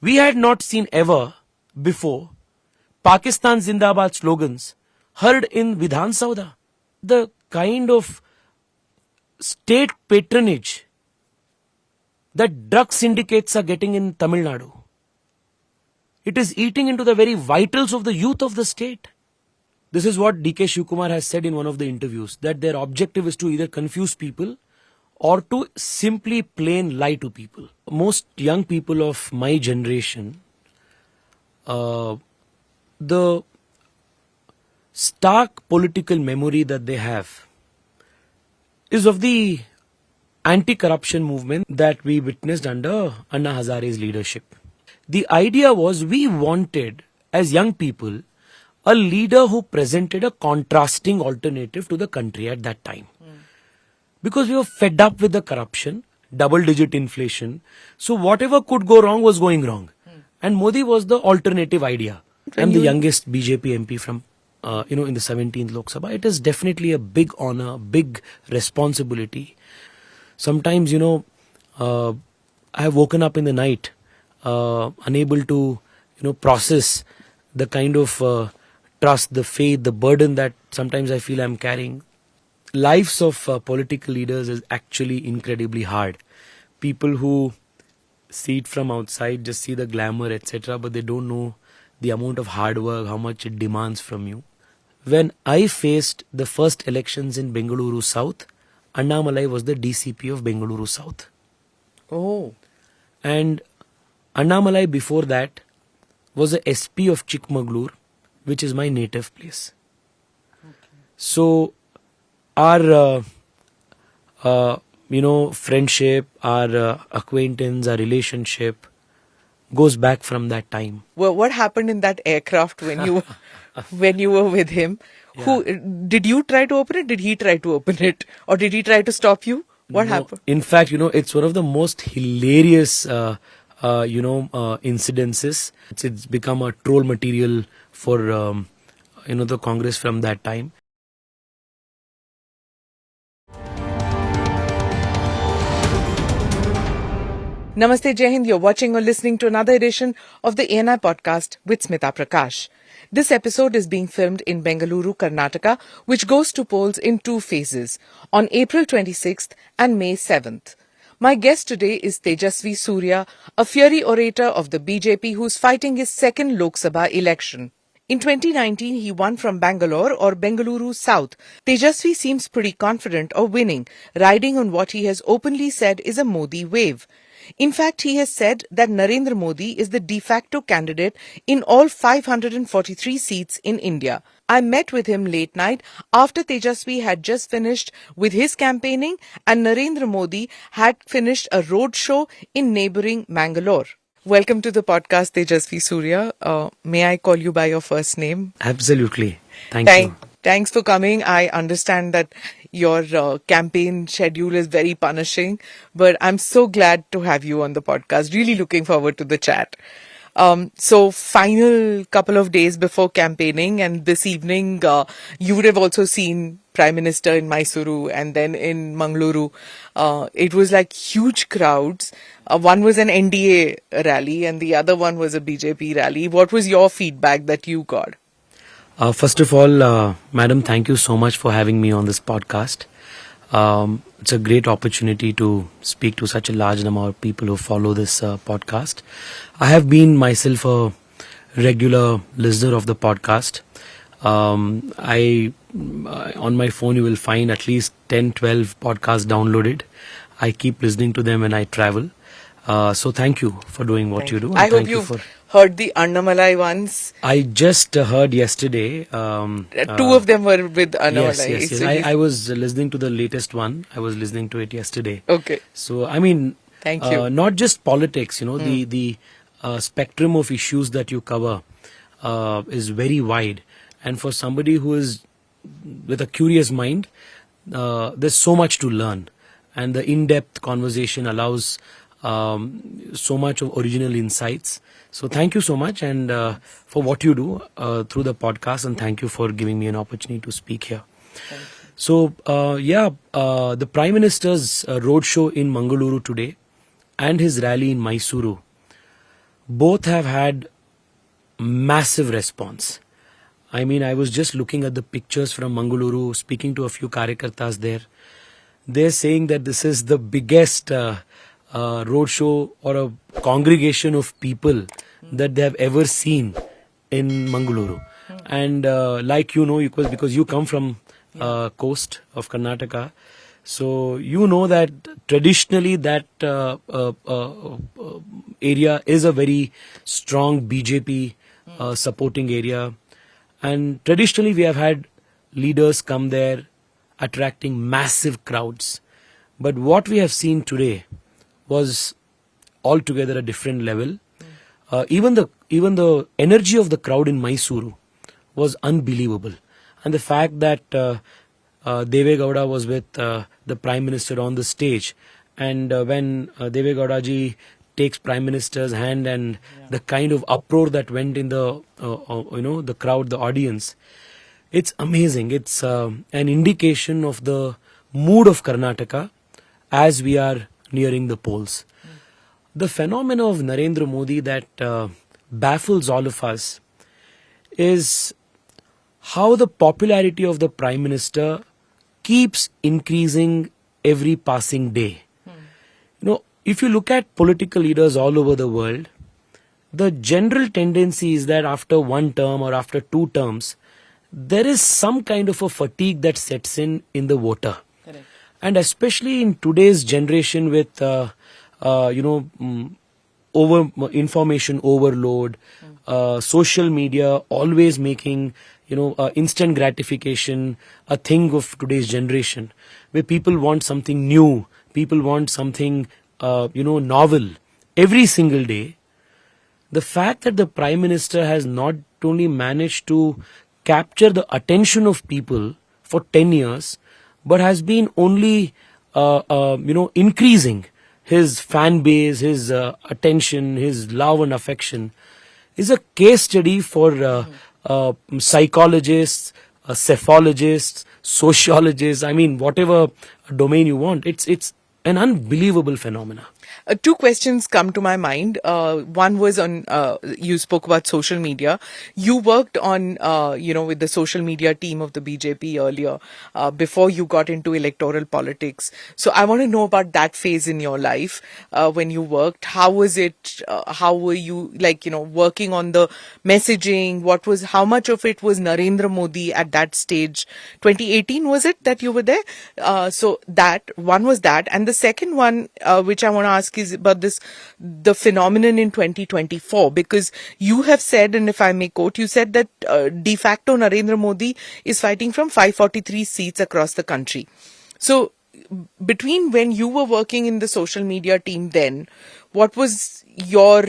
We had not seen ever before Pakistan Zindabad slogans heard in Vidhan Sauda. The kind of state patronage that drug syndicates are getting in Tamil Nadu. It is eating into the very vitals of the youth of the state. This is what DK Shivkumar has said in one of the interviews, that their objective is to either confuse people or to simply plain lie to people. Most young people of my generation, the stark political memory that they have is of the anti-corruption movement that we witnessed under Anna Hazare's leadership. The idea was we wanted, as young people, a leader who presented a contrasting alternative to the country at that time. Because we were fed up with the corruption, double-digit inflation. So whatever could go wrong was going wrong. And Modi was the alternative idea. I'm the youngest BJP MP from, in the 17th Lok Sabha. It is definitely a big honor, big responsibility. Sometimes, I have woken up in the night, unable to, process the kind of trust, the faith, the burden that sometimes I feel I'm carrying. Lives of political leaders is actually incredibly hard. People who see it from outside just see the glamour, etc., but they don't know the amount of hard work, how much it demands from you. When I faced the first elections in Bengaluru South, Annamalai was the DCP of Bengaluru South. Oh. And Annamalai before that was the SP of Chikmagalur, which is my native place. Okay. So our, friendship, our acquaintance, our relationship goes back from that time. Well, what happened in that aircraft when you were with him? Yeah. Who did you try to open it? Did he try to open it, or did he try to stop you? What happened? In fact, it's one of the most hilarious, incidences. It's become a troll material for the Congress from that time. Namaste, Jai Hind. You're watching or listening to another edition of the ANI podcast with Smita Prakash. This episode is being filmed in Bengaluru, Karnataka, which goes to polls in 2 phases, on April 26th and May 7th. My guest today is Tejasvi Surya, a fiery orator of the BJP who's fighting his second Lok Sabha election. In 2019, he won from Bangalore or Bengaluru South. Tejasvi seems pretty confident of winning, riding on what he has openly said is a Modi wave. In fact, he has said that Narendra Modi is the de facto candidate in all 543 seats in India. I met with him late night after Tejasvi had just finished with his campaigning and Narendra Modi had finished a road show in neighbouring Bangalore. Welcome to the podcast, Tejasvi Surya. May I call you by your first name? Absolutely. Thank you. Thanks for coming. I understand that your campaign schedule is very punishing, but I'm so glad to have you on the podcast. Really looking forward to the chat. So final couple of days before campaigning, and this evening you would have also seen Prime Minister in Mysuru and then in Bengaluru. It was like huge crowds. One was an NDA rally and the other one was a BJP rally. What was your feedback that you got? First of all, Madam, thank you so much for having me on this podcast. It's a great opportunity to speak to such a large number of people who follow this podcast. I have been myself a regular listener of the podcast. On my phone you will find at least 10-12 podcasts downloaded. I keep listening to them when I travel. So thank you for doing what you do. I hope you've heard the Annamalai ones. I just heard yesterday. 2 of them were with Annamalai. Yes. So I was listening to the latest one. I was listening to it yesterday. Okay. So, I mean, thank you. Not just politics, the spectrum of issues that you cover is very wide. And for somebody who is with a curious mind, there's so much to learn. And the in-depth conversation allows so much of original insights. So thank you so much and for what you do through the podcast, and thank you for giving me an opportunity to speak here. So the Prime Minister's roadshow in Bengaluru today and his rally in Mysuru both have had massive response. I mean, I was just looking at the pictures from Bengaluru, speaking to a few Karyakartas there. They're saying that this is the biggest roadshow or a congregation of people that they have ever seen in Bengaluru. And like you know, because you come from coast of Karnataka, so you know that traditionally that area is a very strong BJP supporting area. And traditionally we have had leaders come there attracting massive crowds. But what we have seen today was altogether a different level. Even the energy of the crowd in Mysuru was unbelievable. And the fact that Deve Gowda was with the Prime Minister on the stage, and when Deve Gowda ji takes Prime Minister's hand, and the kind of uproar that went in the the crowd, the audience, it's amazing. It's an indication of the mood of Karnataka as we are nearing the polls. The phenomenon of Narendra Modi that baffles all of us is how the popularity of the Prime Minister keeps increasing every passing day. If you look at political leaders all over the world, the general tendency is that after one term or after two terms, there is some kind of a fatigue that sets in the voter. Correct. And especially in today's generation with over information overload, social media always making instant gratification a thing of today's generation, where people want something new, people want something novel every single day. The fact that the Prime Minister has not only managed to capture the attention of people for 10 years, but has been only increasing his fan base, his attention, his love and affection, is a case study for psychologists, psephologists, sociologists. I mean, whatever domain you want, it's an unbelievable phenomena. Two questions come to my mind. One was on, you spoke about social media. You worked on, with the social media team of the BJP earlier, before you got into electoral politics. So I want to know about that phase in your life, when you worked. How was it? How were you, working on the messaging? How much of it was Narendra Modi at that stage? 2018 was it that you were there? So that, one was that. And the second one, which I want to ask is about the phenomenon in 2024, because you have said, and if I may quote, you said that de facto Narendra Modi is fighting from 543 seats across the country. So between when you were working in the social media team then, what was your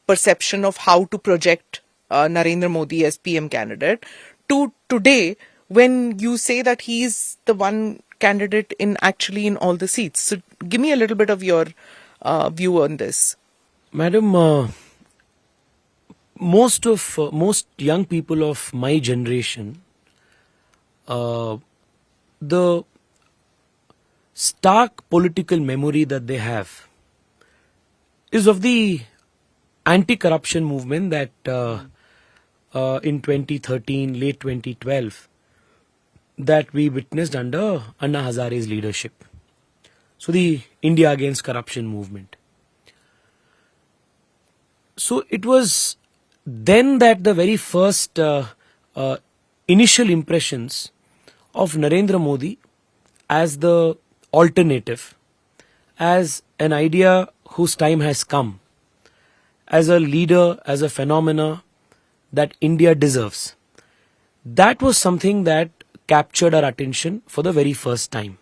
perception of how to project Narendra Modi as PM candidate to today, when you say that he's the one candidate in all the seats? So give me a little bit of your view on this. Madam, most young people of my generation, the stark political memory that they have is of the anti-corruption movement that in 2013, late 2012, that we witnessed under Anna Hazare's leadership. So the India Against Corruption movement. So it was then that the very first initial impressions of Narendra Modi as the alternative, as an idea whose time has come, as a leader, as a phenomena that India deserves. That was something that captured our attention for the very first time.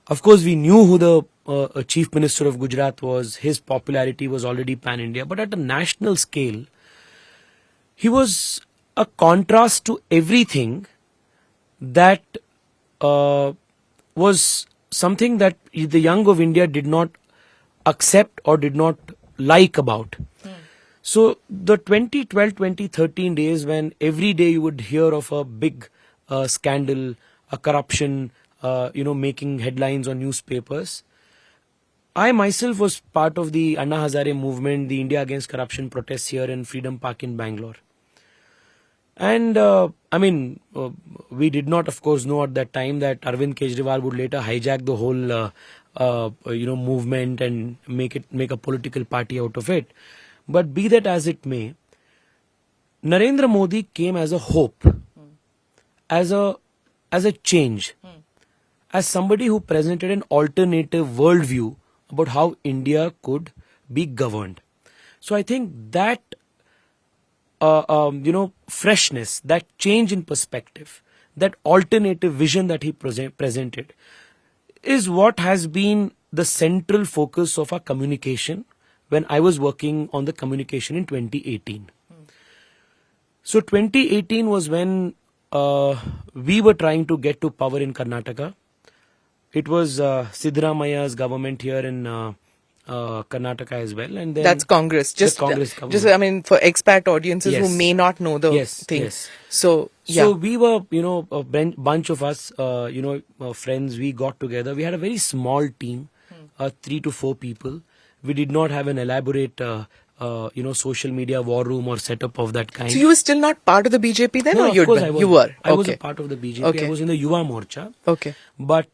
Of course, we knew who the Chief Minister of Gujarat was. His popularity was already pan-India. But at a national scale, he was a contrast to everything that was something that the young of India did not accept or did not like about. So the 2012-2013 days, when every day you would hear of a big scandal, a corruption, making headlines on newspapers, I myself was part of the Anna Hazare movement, the India Against Corruption protests here in Freedom Park in Bangalore. And we did not, of course, know at that time that Arvind Kejriwal would later hijack the whole, movement and make a political party out of it. But be that as it may, Narendra Modi came as a hope, as a change, as somebody who presented an alternative worldview about how India could be governed. So I think that freshness, that change in perspective, that alternative vision that he presented is what has been the central focus of our communication when I was working on the communication in 2018. So 2018 was when we were trying to get to power in Karnataka. It was Siddaramaya's government here in Karnataka as well, and then that's Congress. Congress government. For expat audiences who may not know the thing. Yes. So we were, a bunch of us, friends. We got together. We had a very small team, 3 to 4 people. We did not have an elaborate, social media war room or setup of that kind. So you were still not part of the BJP then, No, or of course I was. You were. I was a part of the BJP. Okay. I was in the Yuva Morcha. Okay. But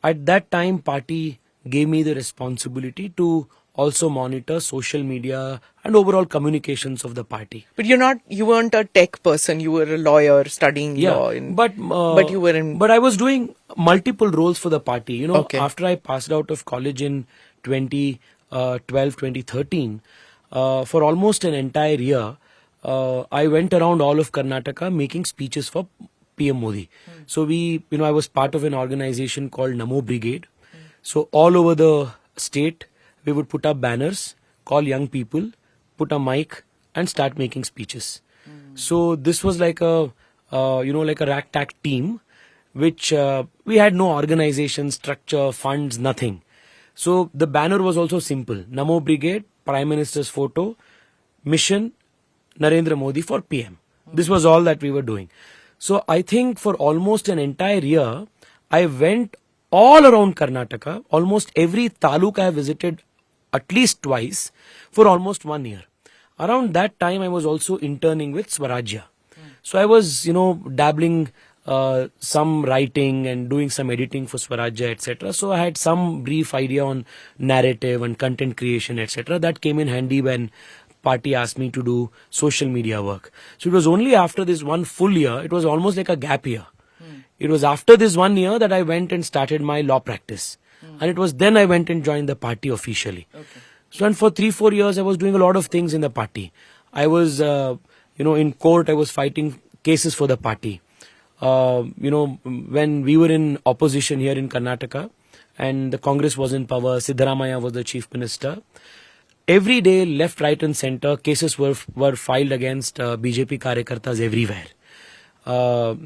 at that time, party gave me the responsibility to also monitor social media and overall communications of the party. But you weren't a tech person. You were a lawyer studying law. But you were in. But I was doing multiple roles for the party. Okay. After I passed out of college in 2013, for almost an entire year, I went around all of Karnataka making speeches for PM Modi. So I was part of an organization called NaMo Brigade. So all over the state, we would put up banners, call young people, put a mic and start making speeches. So this was like a ragtag team, which we had no organization, structure, funds, nothing. So the banner was also simple. NaMo Brigade, Prime Minister's photo, mission, Narendra Modi for PM. This was all that we were doing. So I think for almost an entire year, I went all around Karnataka. Almost every taluk I visited at least twice for almost 1 year. Around that time, I was also interning with Swarajya. So I was, dabbling some writing and doing some editing for Swarajya, etc. So I had some brief idea on narrative and content creation, etc. That came in handy when party asked me to do social media work. So it was only after this one full year, it was almost like a gap year. It was after this 1 year that I went and started my law practice. And it was then I went and joined the party officially. Okay. So and for 3-4 years, I was doing a lot of things in the party. I was, in court, I was fighting cases for the party. When we were in opposition here in Karnataka and the Congress was in power, Siddaramaya was the chief minister. Every day, left, right and center, cases were filed against BJP Karyakartas everywhere. All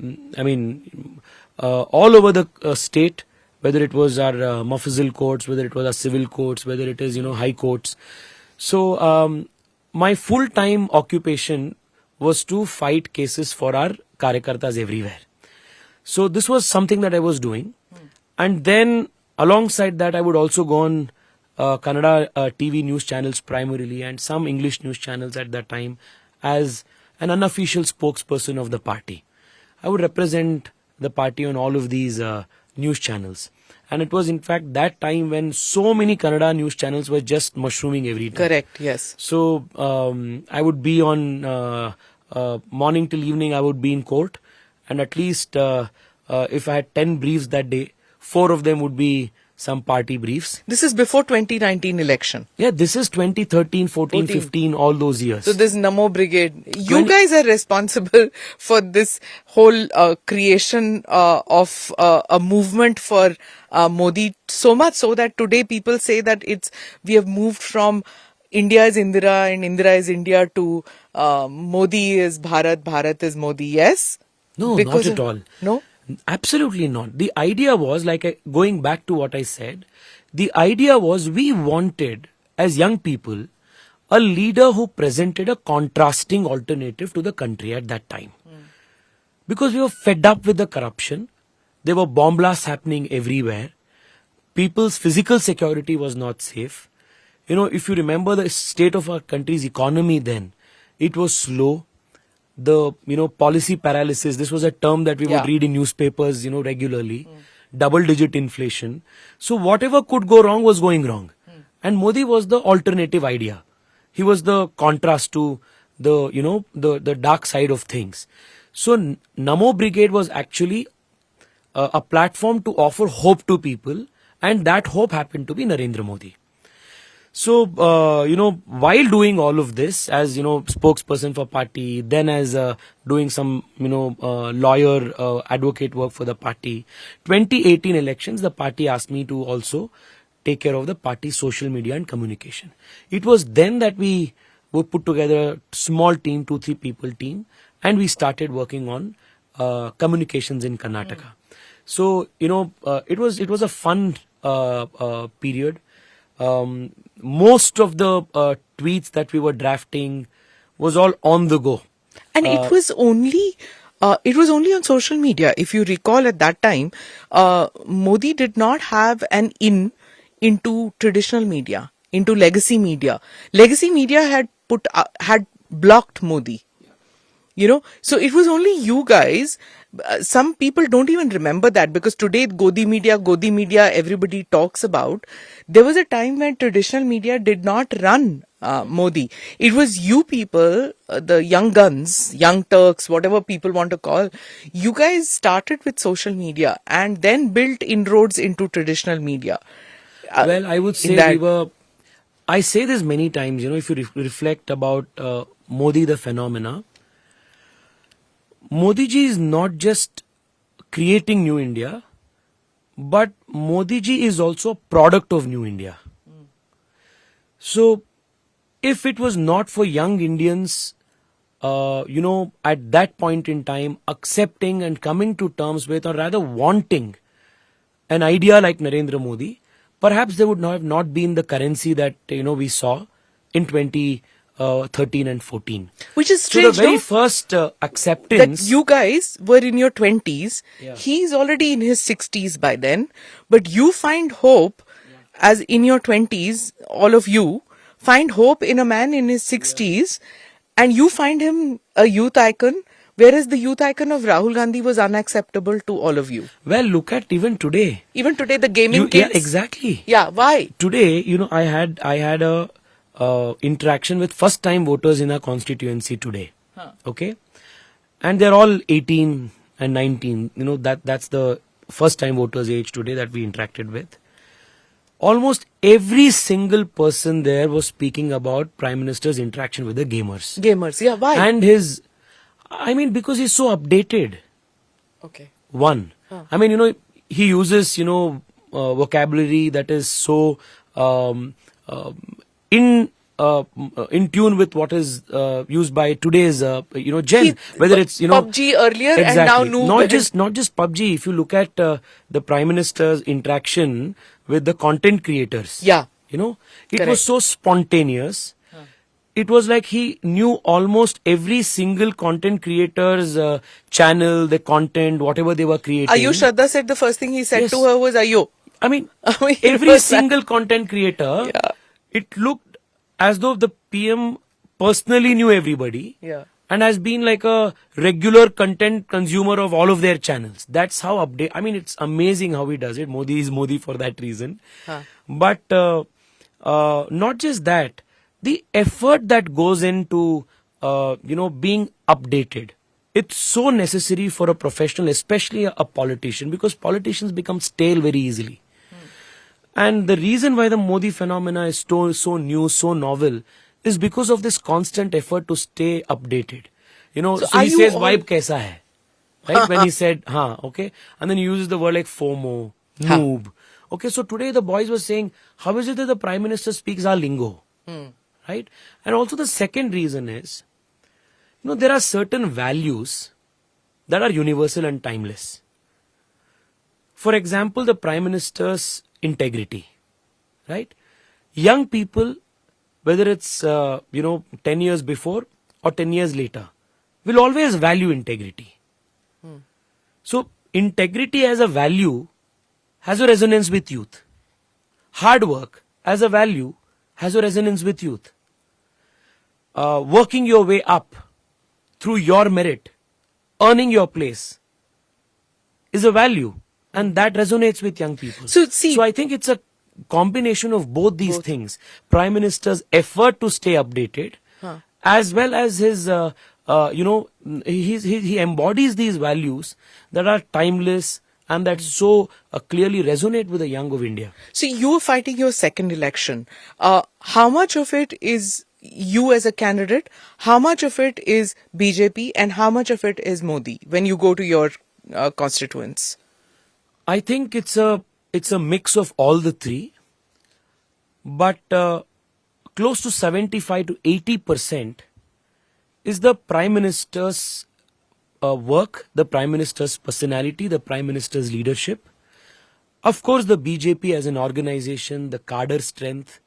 over the state, whether it was our Mafizal courts, whether it was our civil courts, whether it is, high courts. So, my full-time occupation was to fight cases for our Karyakartas everywhere. So, this was something that I was doing. And then, alongside that, I would also go on Kannada TV news channels primarily and some English news channels at that time as an unofficial spokesperson of the party. I would represent the party on all of these news channels. And it was in fact that time when so many Kannada news channels were just mushrooming every time. Correct, yes. So I would be on morning till evening, I would be in court. And at least if I had 10 briefs that day, 4 of them would be some party briefs. This is before 2019 election. Yeah, this is 2013, 14, 15, all those years. So this NaMo Brigade, you guys are responsible for this whole creation of a movement for Modi, so much so that today people say that we have moved from India is Indira and Indira is India to Modi is Bharat, Bharat is Modi. Yes? No, not at all. No? Absolutely not. The idea was, going back to what I said, the idea was we wanted, as young people, a leader who presented a contrasting alternative to the country at that time. Because we were fed up with the corruption. There were bomb blasts happening everywhere. people's physical security was not safe. If you remember the state of our country's economy then, it was slow. The, policy paralysis, this was a term that we would read in newspapers, regularly. Double-digit inflation. So whatever could go wrong was going wrong. And Modi was the alternative idea. He was the contrast to the dark side of things. So NaMo Brigade was actually a platform to offer hope to people, and that hope happened to be Narendra Modi. So, while doing all of this as, spokesperson for party, then as doing some, lawyer, advocate work for the party, 2018 elections, the party asked me to also take care of the party's social media and communication. It was then that we would put together a small team, 2-3 people team, and we started working on communications in Karnataka. So, it was a fun period. Most of the tweets that we were drafting was all on the go. And it was only on social media. If you recall at that time, Modi did not have an into traditional media, into legacy media. Legacy media had blocked Modi. So it was only you guys. Some people don't even remember that, because today Godi media, everybody talks about. There was a time when traditional media did not run Modi. It was you people, the young guns, young Turks, whatever people want to call. You guys started with social media and then built inroads into traditional media. Well, I would say I say this many times, if you reflect about Modi the phenomena, Modi ji is not just creating New India, but Modi ji is also a product of New India. So, if it was not for young Indians, at that point in time, accepting and coming to terms with, or rather wanting, an idea like Narendra Modi, perhaps there would have not been the currency that, we saw in 2013 and 14. Which is strange, so the very first acceptance... That you guys were in your 20s. Yeah. He's already in his 60s by then. But you find hope, as in your 20s, all of you, find hope in a man in his 60s. And you find him a youth icon, whereas the youth icon of Rahul Gandhi was unacceptable to all of you. Well, look at even today. Even today, the gaming kids. Yeah, exactly. Yeah, why? Today, I had a interaction with first time voters in our constituency today. Okay, and they're all 18 and 19. That's the first time voters age today that we interacted with. Almost every single person there was speaking about Prime Minister's interaction with the gamers. Yeah, why? And because he's so updated. Okay. One. He uses, vocabulary that is so in tune with what is used by today's gen, whether it's PUBG earlier, exactly. And now not just PUBG. If you look at the Prime Minister's interaction with the content creators, it was so spontaneous. It was like he knew almost every single content creator's channel, the content, whatever they were creating. Ayu Shraddha said the first thing he said to her was Ayo. Every single content creator, it looked as though the PM personally knew everybody and has been like a regular content consumer of all of their channels. That's how it's amazing how he does it. Modi is Modi for that reason. But not just that, the effort that goes into, being updated. It's so necessary for a professional, especially a politician, because politicians become stale very easily. And the reason why the Modi phenomena is so new, so novel, is because of this constant effort to stay updated. So he says, vibe kaisa hai? Right? When he said, okay. And then he uses the word like FOMO, noob. Okay, so today the boys were saying, how is it that the Prime Minister speaks our lingo? Right? And also the second reason is, there are certain values that are universal and timeless. For example, the Prime Minister's integrity, right? Young people, whether it's 10 years before or 10 years later, will always value integrity. So integrity as a value has a resonance with youth. hard work as a value has a resonance with youth. Working your way up through your merit, earning your place is a value, and that resonates with young people. So I think it's a combination of both these things. Prime Minister's effort to stay updated, as well as his, he embodies these values that are timeless and that so clearly resonate with the young of India. So you're fighting your second election. How much of it is you as a candidate? How much of it is BJP? And how much of it is Modi when you go to your constituents? I think it's a mix of all the three, but close to 75 to 80% is the Prime Minister's work, the Prime Minister's personality, the Prime Minister's leadership. Of course, the BJP as an organization, the cadre strength,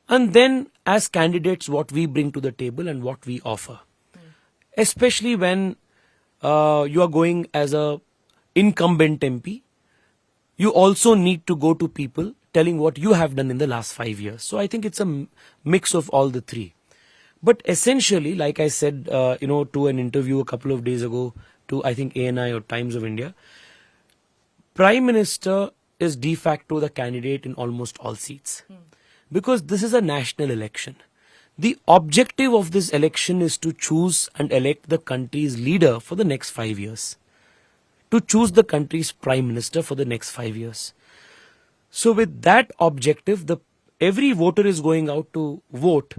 and then as candidates what we bring to the table and what we offer. Especially when you are going as a incumbent MP, you also need to go to people telling what you have done in the last 5 years. So I think it's a mix of all the three. But essentially, like I said, to an interview a couple of days ago to, I think, ANI or Times of India, Prime Minister is de facto the candidate in almost all seats. Because this is a national election. The objective of this election is to choose and elect the country's leader for the next 5 years. To choose the country's Prime Minister for the next 5 years. So with that objective, every voter is going out to vote,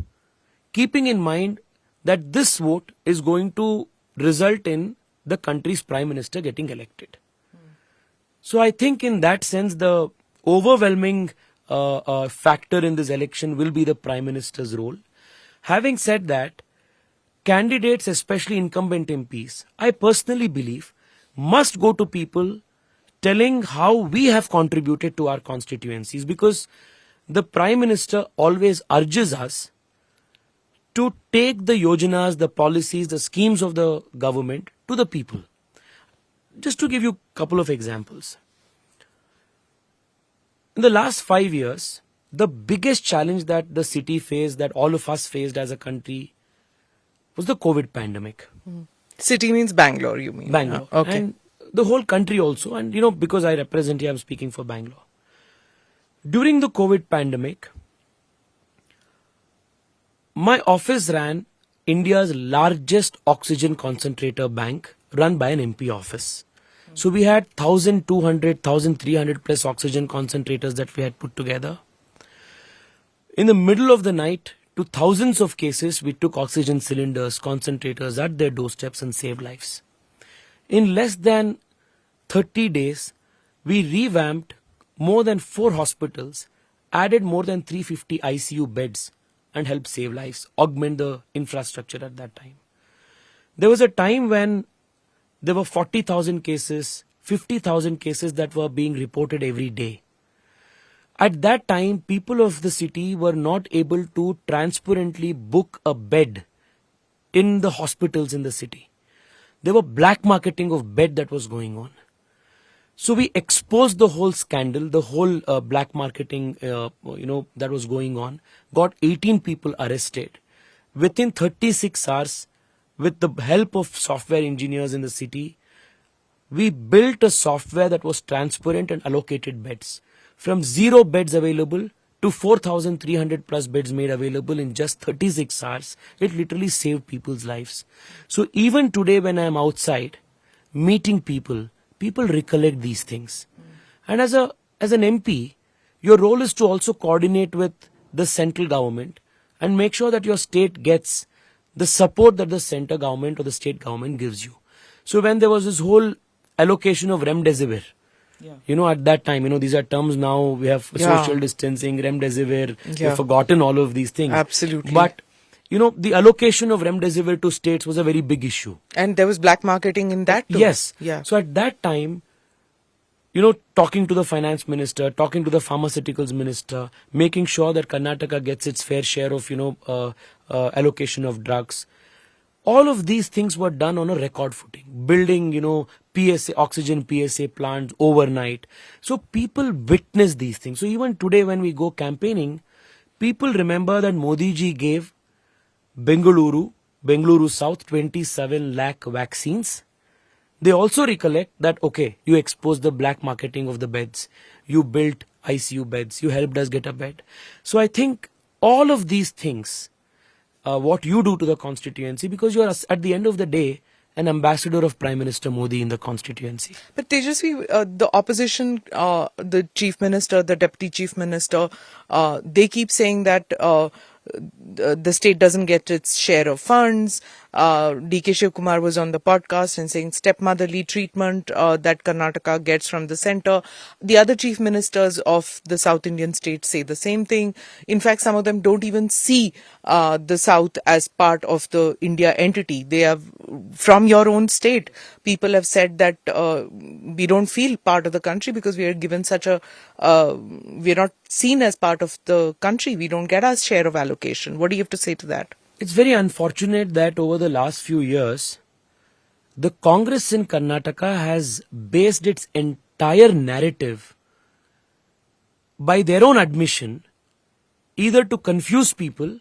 keeping in mind that this vote is going to result in the country's Prime Minister getting elected. So I think in that sense, the overwhelming factor in this election will be the Prime Minister's role. Having said that, candidates, especially incumbent MPs, I personally believe, must go to people telling how we have contributed to our constituencies, because the Prime Minister always urges us to take the yojanas, the policies, the schemes of the government to the people. Just to give you a couple of examples. In the last 5 years, the biggest challenge that the city faced, that all of us faced as a country, was the COVID pandemic. City means Bangalore, you mean? Bangalore. Okay. And the whole country also. And because I represent here, I'm speaking for Bangalore. During the COVID pandemic, my office ran India's largest oxygen concentrator bank run by an MP office. So we had 1,200, 1,300 plus oxygen concentrators that we had put together. In the middle of the night, to thousands of cases, we took oxygen cylinders, concentrators at their doorsteps and saved lives. In less than 30 days, we revamped more than 4 hospitals, added more than 350 ICU beds and helped save lives, augment the infrastructure at that time. There was a time when there were 40,000 cases, 50,000 cases that were being reported every day. At that time, people of the city were not able to transparently book a bed in the hospitals in the city. There were black marketing of bed that was going on. So we exposed the whole scandal, the whole black marketing, that was going on. Got 18 people arrested. Within 36 hours, with the help of software engineers in the city, we built a software that was transparent and allocated beds. From 0 beds available to 4,300 plus beds made available in just 36 hours. It literally saved people's lives. So even today when I am outside meeting people, people recollect these things. And as an MP, your role is to also coordinate with the central government and make sure that your state gets the support that the center government or the state government gives you. So when there was this whole allocation of remdesivir, at that time, these are terms now, we have social distancing, remdesivir, we've forgotten all of these things. Absolutely. But, the allocation of remdesivir to states was a very big issue. And there was black marketing in that too. Yes. Yeah. So at that time, talking to the finance minister, talking to the pharmaceuticals minister, making sure that Karnataka gets its fair share of, allocation of drugs. All of these things were done on a record footing. Building, PSA, oxygen PSA plants overnight. So people witness these things. So even today when we go campaigning, people remember that Modi ji gave Bengaluru South 27 lakh vaccines. They also recollect that, okay, you exposed the black marketing of the beds. You built ICU beds. You helped us get a bed. So I think all of these things, what you do to the constituency, because you are at the end of the day an ambassador of Prime Minister Modi in the constituency. But Tejasvi, the opposition, the chief minister, the deputy chief minister, they keep saying that the state doesn't get its share of funds. DK Shivkumar was on the podcast and saying stepmotherly treatment that Karnataka gets from the centre. The other chief ministers of the South Indian states say the same thing. In fact, some of them don't even see the South as part of the India entity. They have, from your own state, people have said that we don't feel part of the country because we are given such a, we're not seen as part of the country. We don't get our share of allocation. What do you have to say to that? It's very unfortunate that over the last few years, the Congress in Karnataka has based its entire narrative by their own admission, either to confuse people.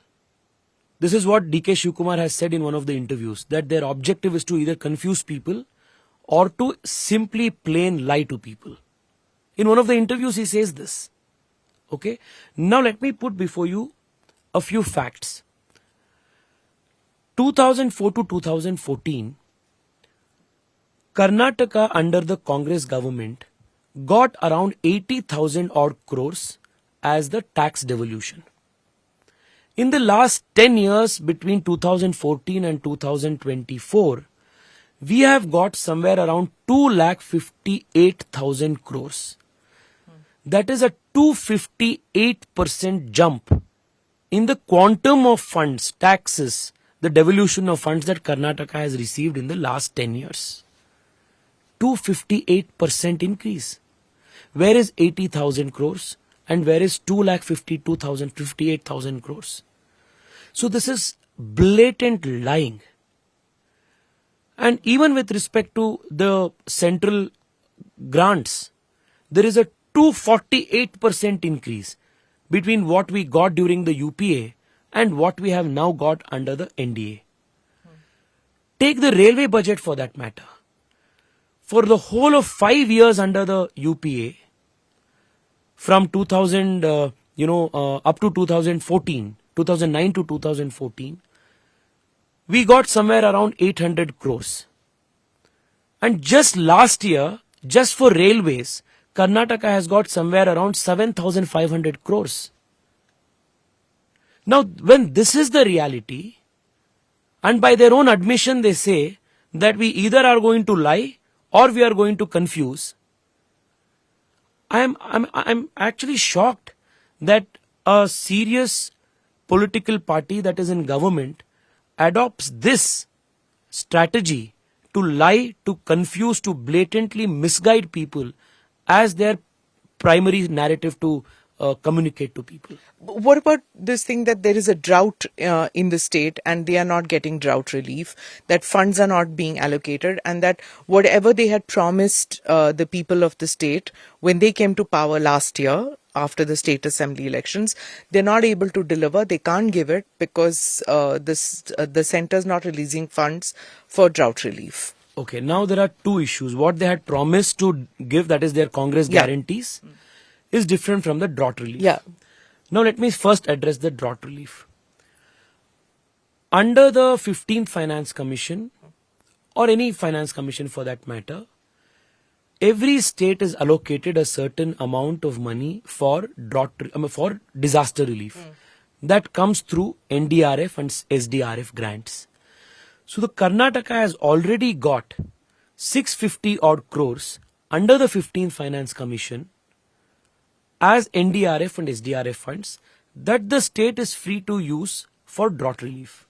This is what DK Shivkumar has said in one of the interviews, that their objective is to either confuse people or to simply plain lie to people. In one of the interviews, he says this. Okay. Now let me put before you a few facts. 2004 to 2014, Karnataka under the Congress government got around 80,000 odd crores as the tax devolution. In the last 10 years between 2014 and 2024, we have got somewhere around 2,58,000 crores. That is a 258% jump in the quantum of funds, taxes, the devolution of funds that Karnataka has received in the last 10 years. 258% increase. Where is 80,000 crores and where is 2,58,000 crores? So this is blatant lying. And even with respect to the central grants, there is a 248% increase between what we got during the UPA and what we have now got under the NDA. Take the railway budget for that matter. For the whole of 5 years under the UPA, from 2000, up to 2014, 2009 to 2014, we got somewhere around 800 crores. And just last year, just for railways, Karnataka has got somewhere around 7,500 crores. Now, when this is the reality, and by their own admission they say that we either are going to lie or we are going to confuse, I'm actually shocked that a serious political party that is in government adopts this strategy to lie, to confuse, to blatantly misguide people as their primary narrative to communicate to people. What about this thing that there is a drought in the state and they are not getting drought relief, that funds are not being allocated, and that whatever they had promised the people of the state when they came to power last year after the state assembly elections, they're not able to deliver, they can't give it because the centre is not releasing funds for drought relief. Okay, now there are two issues. What they had promised to give, that is their Congress guarantees, is different from the drought relief. Yeah. Now let me first address the drought relief. Under the 15th Finance Commission, or any finance commission for that matter, every state is allocated a certain amount of money for for disaster relief. That comes through NDRF and SDRF grants. So the Karnataka has already got 650 odd crores under the 15th Finance Commission as NDRF and SDRF funds that the state is free to use for drought relief.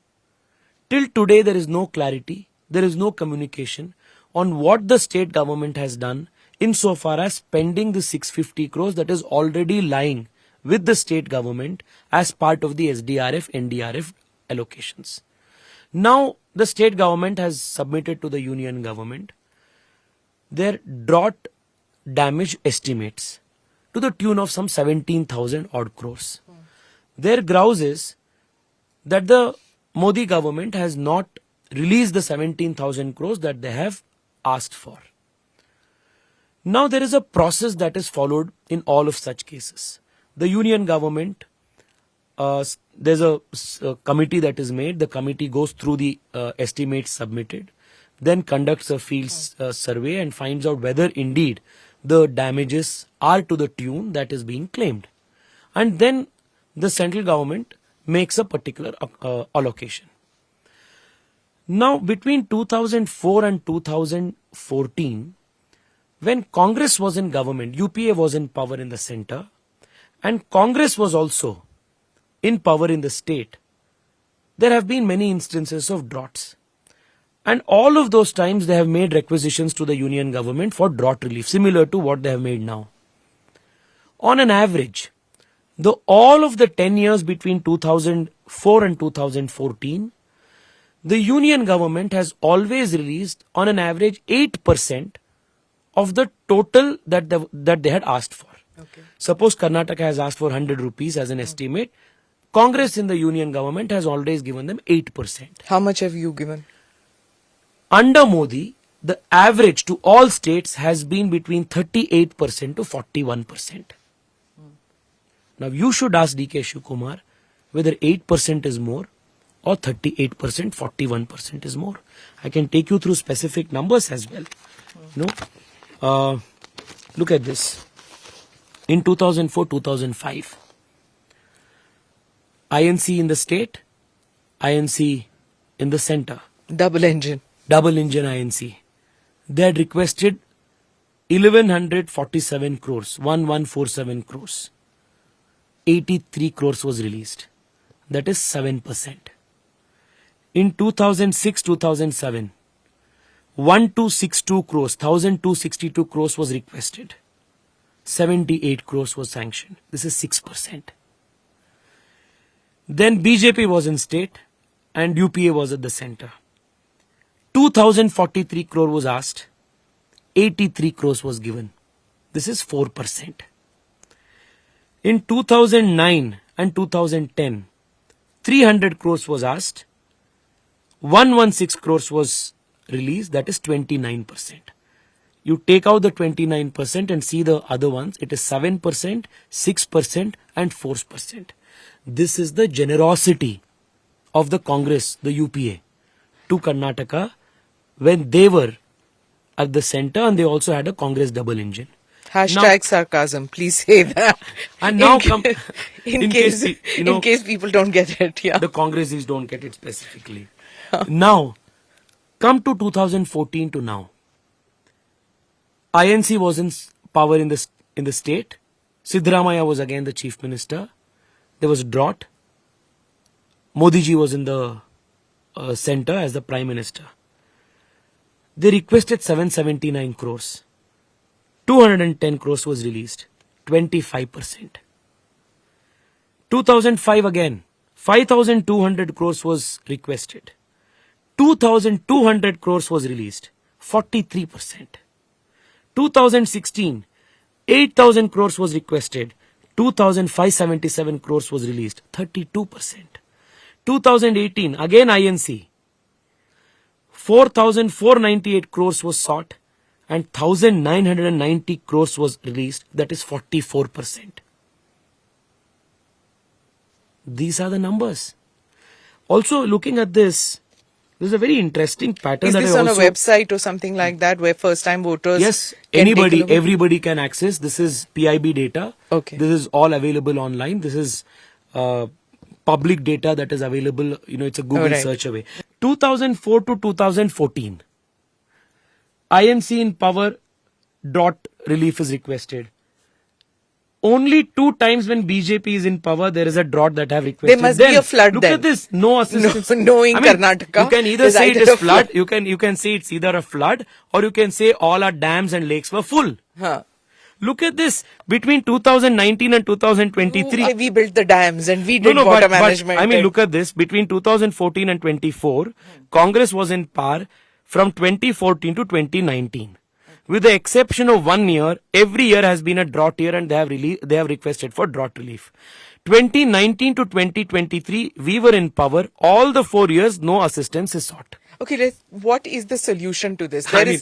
Till today there is no clarity, there is no communication on what the state government has done insofar as spending the 650 crores that is already lying with the state government as part of the SDRF, NDRF allocations. Now the state government has submitted to the union government their drought damage estimates to the tune of some 17,000 odd crores. Their grouse is that the Modi government has not released the 17,000 crores that they have asked for. Now there is a process that is followed in all of such cases. The union government, there's a committee that is made. The committee goes through the estimates submitted, then conducts a field survey and finds out whether indeed the damages are to the tune that is being claimed. And then the central government makes a particular allocation. Now between 2004 and 2014, when Congress was in government, UPA was in power in the center, and Congress was also in power in the state, there have been many instances of droughts. And all of those times they have made requisitions to the union government for drought relief, similar to what they have made now. On an average, all of the 10 years between 2004 and 2014, the union government has always released on an average 8% of the total that they had asked for. Okay. Suppose Karnataka has asked for 100 rupees as an estimate. Congress in the union government has always given them 8%. How much have you given? Under Modi, the average to all states has been between 38% to 41%. Now you should ask DK Shivkumar whether 8% is more or 38%, 41% is more. I can take you through specific numbers as well. Look at this. In 2004-2005, INC in the state, INC in the center. Double engine INC. They had requested 1147 crores, 1147 crores. 83 crores was released. That is 7%. In 2006-2007, 1262 crores, 1262 crores was requested. 78 crores was sanctioned. This is 6%. Then BJP was in state and UPA was at the center. 2043 crore was asked. 83 crores was given. This is 4%. In 2009 and 2010, 300 crores was asked. 116 crores was released. That is 29%. You take out the 29% and see the other ones. It is 7%, 6% and 4%. This is the generosity of the Congress, the UPA, to Karnataka when they were at the center and they also had a Congress double engine. Hashtag sarcasm, please say that. And now in case people don't get it. Yeah. The Congresses don't get it specifically. Now, come to 2014 to now. INC was in power in the state. Siddaramaiah was again the chief minister. There was drought. Modi ji was in the center as the prime minister. They requested 779 crores. 210 crores was released. 25%. 2005 again. 5,200 crores was requested. 2,200 crores was released. 43%. 2016, 8,000 crores was requested. 2,577 crores was released. 32%. 2018, again INC. 4,498 crores was sought and 1,990 crores was released. That is 44%. These are the numbers. Also, looking at this, there's a very interesting pattern. Is this on a website or something like that where first-time voters? Yes, everybody can access. This is PIB data. Okay. This is all available online. This is public data that is available. It's a Google search away. 2004 to 2014, INC in power, drought relief is requested. Only 2 times when BJP is in power, there is a drought that have requested. There must be a flood. Look at this. No assistance. No, in Karnataka. You can either say it is flood. You can say it's either a flood, or you can say all our dams and lakes were full. Huh. Look at this. Between 2019 and 2023, we built the dams and we did water management. But, look at this. Between 2014 and 24, Congress was in power from 2014 to 2019. with the exception of 1 year, every year has been a drought year and they have requested for drought relief. 2019 to 2023, we were in power. All the 4 years, no assistance is sought. Okay, what is the solution to this? I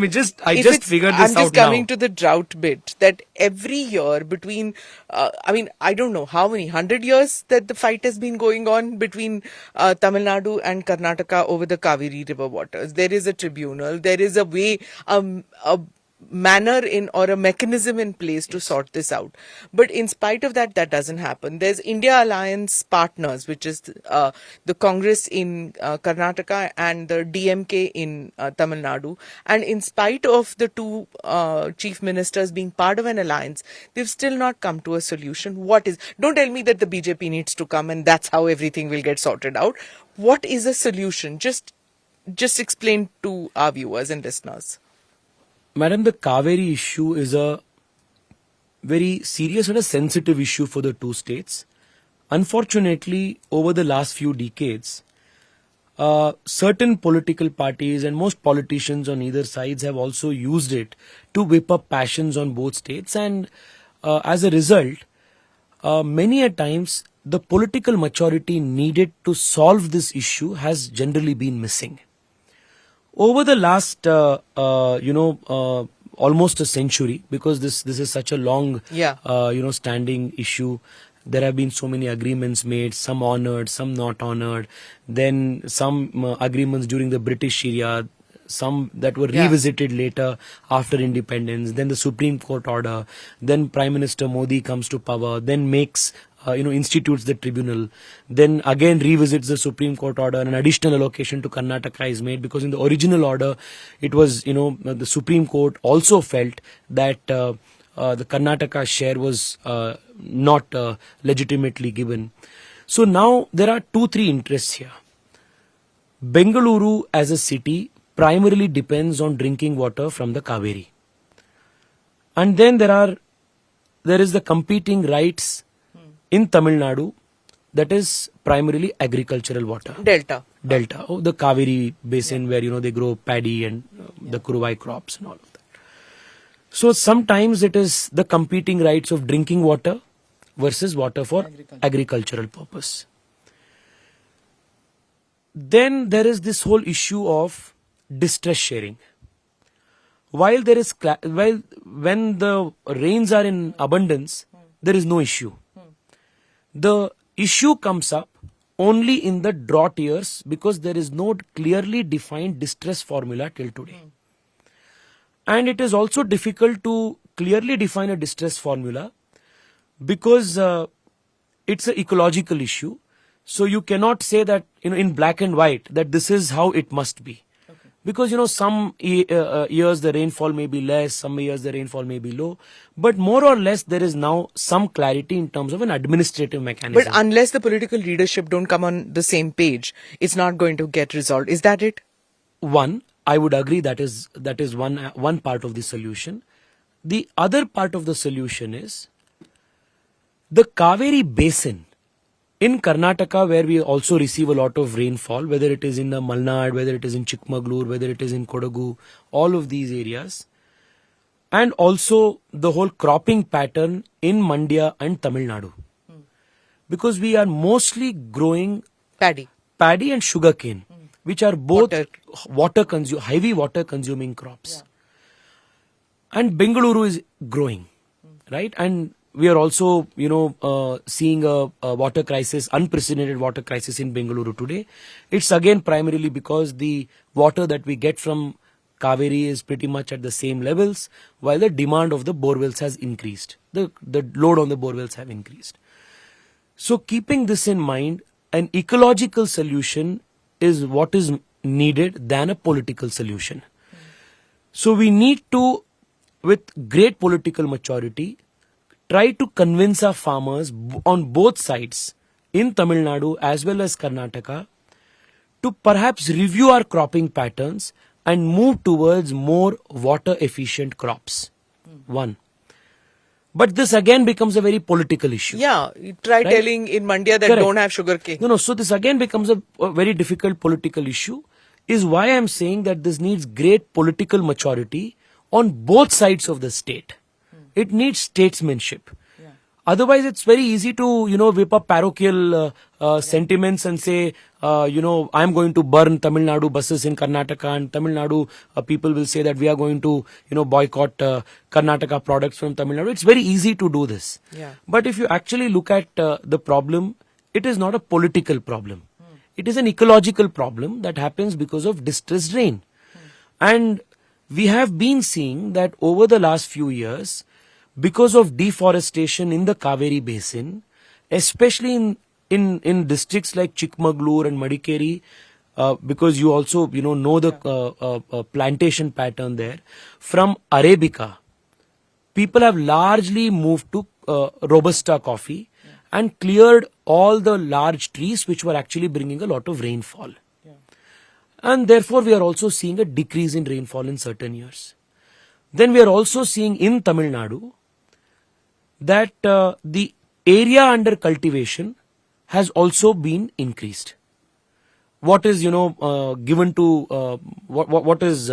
just figured this out I'm just coming now. to the drought bit, that every year between, I don't know how many, 100 years that the fight has been going on between Tamil Nadu and Karnataka over the Kavery river waters. There is a tribunal, there is a way, a manner in or a mechanism in place to sort this out. But in spite of that, that doesn't happen. There's India Alliance Partners, which is the Congress in Karnataka and the DMK in Tamil Nadu. And in spite of the two chief ministers being part of an alliance, they've still not come to a solution. Don't tell me that the BJP needs to come and that's how everything will get sorted out. What is a solution? Just explain to our viewers and listeners. Madam, the Kavery issue is a very serious and a sensitive issue for the two states. Unfortunately, over the last few decades, certain political parties and most politicians on either sides have also used it to whip up passions on both states, and as a result, many a times the political maturity needed to solve this issue has generally been missing. Over the last, almost a century, because this is such a long, standing issue. There have been so many agreements made, some honored, some not honored. Then some agreements during the British era, some that were revisited later after independence. Then the Supreme Court order. Then Prime Minister Modi comes to power. Then makes institutes the tribunal, then again revisits the Supreme Court order, and an additional allocation to Karnataka is made, because in the original order, it was, the Supreme Court also felt that the Karnataka share was not legitimately given. So now there are 2-3 interests here. Bengaluru as a city primarily depends on drinking water from the Kavery. And then there is the competing rights in Tamil Nadu, that is primarily agricultural water. Delta. The Kavery basin where, they grow paddy and the Kuruvai crops and all of that. So sometimes it is the competing rights of drinking water versus water for agricultural purpose. Then there is this whole issue of distress sharing. When the rains are in abundance, there is no issue. The issue comes up only in the drought years, because there is no clearly defined distress formula till today. And it is also difficult to clearly define a distress formula because it's an ecological issue. So you cannot say that, in black and white, that this is how it must be. Because, some years the rainfall may be less, some years the rainfall may be low. But more or less, there is now some clarity in terms of an administrative mechanism. But unless the political leadership don't come on the same page, it's not going to get resolved. Is that it? One, I would agree that is one part of the solution. The other part of the solution is the Kavery basin in Karnataka, where we also receive a lot of rainfall, whether it is in the Malnad, whether it is in Chikmagalur, whether it is in Kodagu, all of these areas. And also the whole cropping pattern in Mandya and Tamil Nadu. Because we are mostly growing paddy and sugarcane, which are both heavy water consuming crops. And Bengaluru is growing, right? And we are also, seeing a water crisis, unprecedented water crisis in Bengaluru today. It's again primarily because the water that we get from Kavery is pretty much at the same levels, while the demand of the borewells has increased. The load on the borewells have increased. So keeping this in mind, an ecological solution is what is needed than a political solution. So we need to, with great political maturity, try to convince our farmers on both sides, in Tamil Nadu as well as Karnataka, to perhaps review our cropping patterns and move towards more water efficient crops. One. But this again becomes a very political issue. Yeah, try telling in Mandya that don't have sugar cane. No, so this again becomes a very difficult political issue, is why I'm saying that this needs great political maturity on both sides of the state. It needs statesmanship. Otherwise, it's very easy to, whip up parochial sentiments and say, I'm going to burn Tamil Nadu buses in Karnataka, and Tamil Nadu people will say that we are going to, boycott Karnataka products from Tamil Nadu. It's very easy to do this. Yeah. But if you actually look at the problem, it is not a political problem. It is an ecological problem that happens because of distressed rain. And we have been seeing that over the last few years, because of deforestation in the Kavery basin, especially in districts like Chikmagalur and Madikeri, because you also know the plantation pattern there, from Arabica, people have largely moved to Robusta coffee and cleared all the large trees which were actually bringing a lot of rainfall. And therefore we are also seeing a decrease in rainfall in certain years. Then we are also seeing in Tamil Nadu that the area under cultivation has also been increased. What is given to what is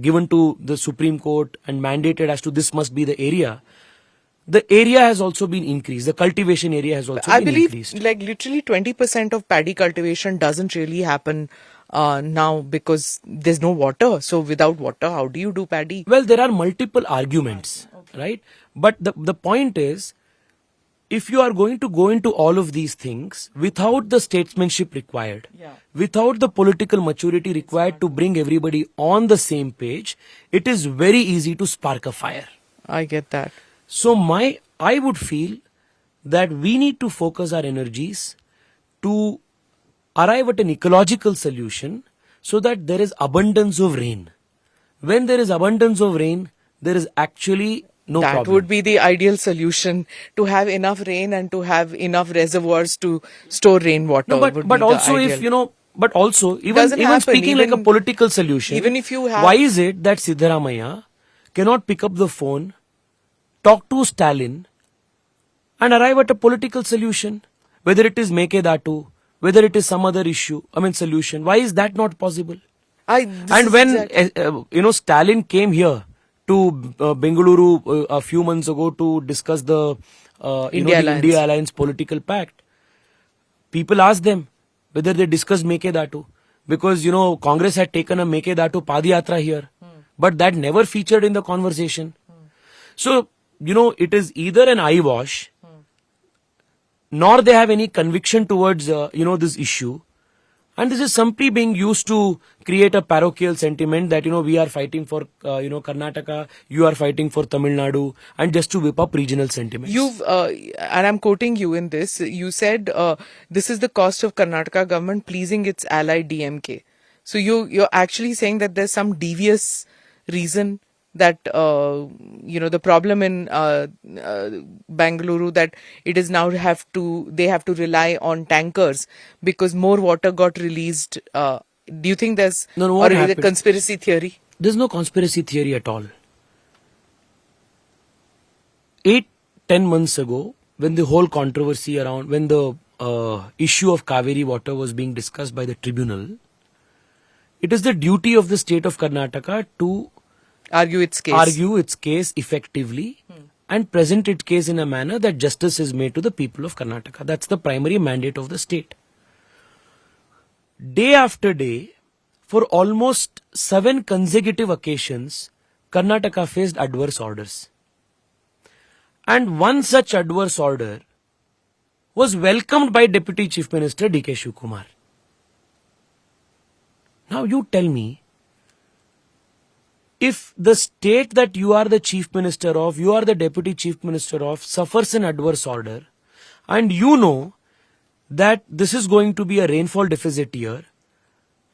given to the Supreme Court and mandated as to this must be the area has also been increased. The cultivation area has also been increased. I believe like literally 20% of paddy cultivation doesn't really happen now because there's no water. So without water, how do you do paddy? Well, there are multiple arguments, right? But the point is, if you are going to go into all of these things without the statesmanship required, without the political maturity required to bring everybody on the same page, it is very easy to spark a fire. I get that. So I would feel that we need to focus our energies to arrive at an ecological solution so that there is abundance of rain. When there is abundance of rain, there is actually no problem. That would be the ideal solution, to have enough rain and to have enough reservoirs to store rainwater. No, but also if but also even speaking like a political solution, even if you have, why is it that Siddaramaiah cannot pick up the phone, talk to Stalin and arrive at a political solution, whether it is Mekedatu, whether it is some other solution? Why is that not possible? And when Stalin came here to Bengaluru a few months ago to discuss the India Alliance political pact, people asked them whether they discussed Mekedatu, because Congress had taken a Mekedatu Padayatra here, but that never featured in the conversation. So it is either an eyewash, nor they have any conviction towards this issue, and this is simply being used to create a parochial sentiment that we are fighting for Karnataka, you are fighting for Tamil Nadu, and just to whip up regional sentiments. You've and I'm quoting you in this, you said this is the cost of Karnataka government pleasing its ally DMK. So you're actually saying that there's some devious reason that the problem in Bengaluru, that it is now they have to rely on tankers because more water got released. Do you think there's or is it a conspiracy theory? There's no conspiracy theory at all. 8-10 months ago, when the whole controversy around, when the issue of Kavery water was being discussed by the tribunal, it is the duty of the state of Karnataka to argue its case effectively and present its case in a manner that justice is made to the people of Karnataka. That's the primary mandate of the state. Day after day, for almost 7 consecutive occasions, Karnataka faced adverse orders. And one such adverse order was welcomed by Deputy Chief Minister D.K. Shivakumar. Now you tell me, if the state that you are the chief minister of, you are the deputy chief minister of, suffers an adverse order, and you know that this is going to be a rainfall deficit year,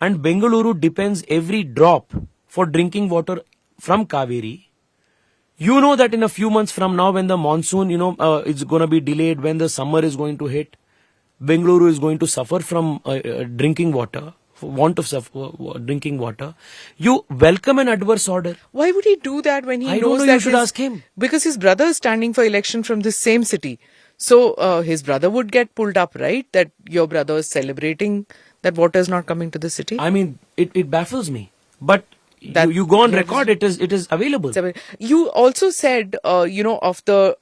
and Bengaluru depends every drop for drinking water from Kavery, you know that in a few months from now, when the monsoon, it's going to be delayed, when the summer is going to hit, Bengaluru is going to suffer from drinking water. Want of drinking water, you welcome an adverse order. Why would he do that when he knows don't know, that you should ask him. Because his brother is standing for election from this same city. So his brother would get pulled up, right? That your brother is celebrating that water is not coming to the city. I mean, it baffles me. But you go on record, it is available. You also said, of the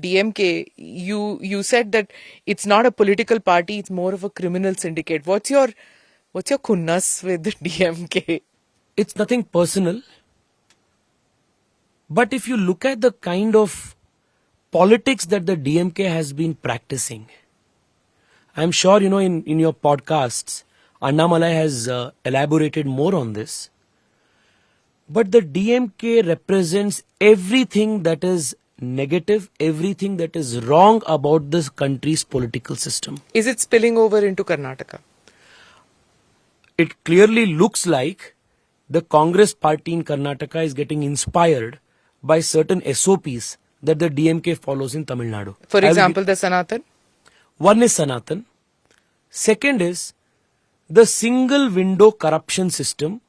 DMK, you said that it's not a political party; it's more of a criminal syndicate. What's your khunnas with the DMK? It's nothing personal. But if you look at the kind of politics that the DMK has been practicing, I'm sure, in your podcasts, Annamalai has elaborated more on this. But the DMK represents everything that is negative, everything that is wrong about this country's political system. Is it spilling over into Karnataka? It clearly looks like the Congress party in Karnataka is getting inspired by certain SOPs that the DMK follows in Tamil Nadu. For example, the Sanatan? One is Sanatan. Second is the single window corruption system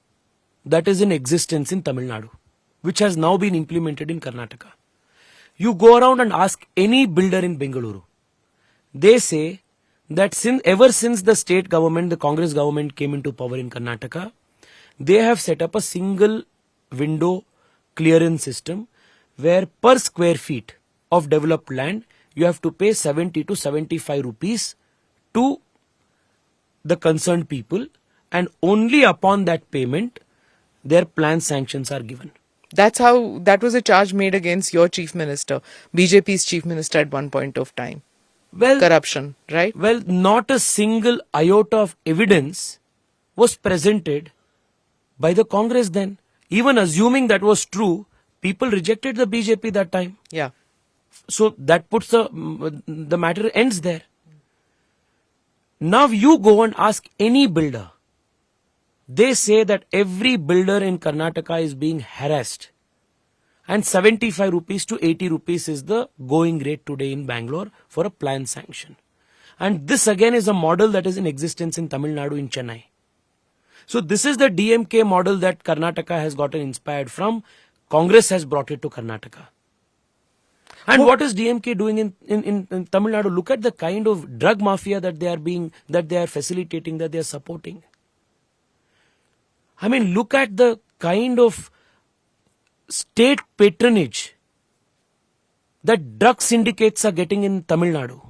that is in existence in Tamil Nadu, which has now been implemented in Karnataka. You go around and ask any builder in Bengaluru. They say that ever since the state government, the Congress government came into power in Karnataka, they have set up a single window clearance system where per square feet of developed land, you have to pay 70 to 75 rupees to the concerned people, and only upon that payment, their plan sanctions are given. That was a charge made against your chief minister, BJP's chief minister at one point of time. Well, corruption, right? Well, not a single iota of evidence was presented by the Congress then. Even assuming that was true, people rejected the BJP that time. Yeah. So that puts the matter ends there. Now you go and ask any builder. They say that every builder in Karnataka is being harassed. And 75 rupees to 80 rupees is the going rate today in Bangalore for a plan sanction. And this again is a model that is in existence in Tamil Nadu, in Chennai. So this is the DMK model that Karnataka has gotten inspired from. Congress has brought it to Karnataka. And what is DMK doing in Tamil Nadu? Look at the kind of drug mafia that they are facilitating, that they are supporting. I mean, look at the kind of state patronage that drug syndicates are getting in Tamil Nadu.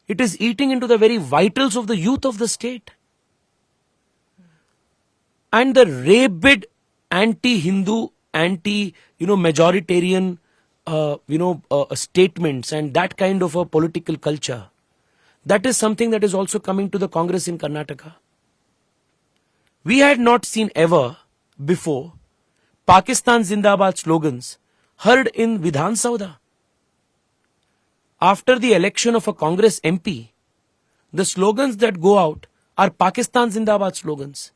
It is eating into the very vitals of the youth of the state. And the rabid anti-Hindu, majoritarian, statements and that kind of a political culture, that is something that is also coming to the Congress in Karnataka. We had not seen ever before Pakistan Zindabad slogans heard in Vidhan Sabha. After the election of a Congress MP, the slogans that go out are Pakistan Zindabad slogans.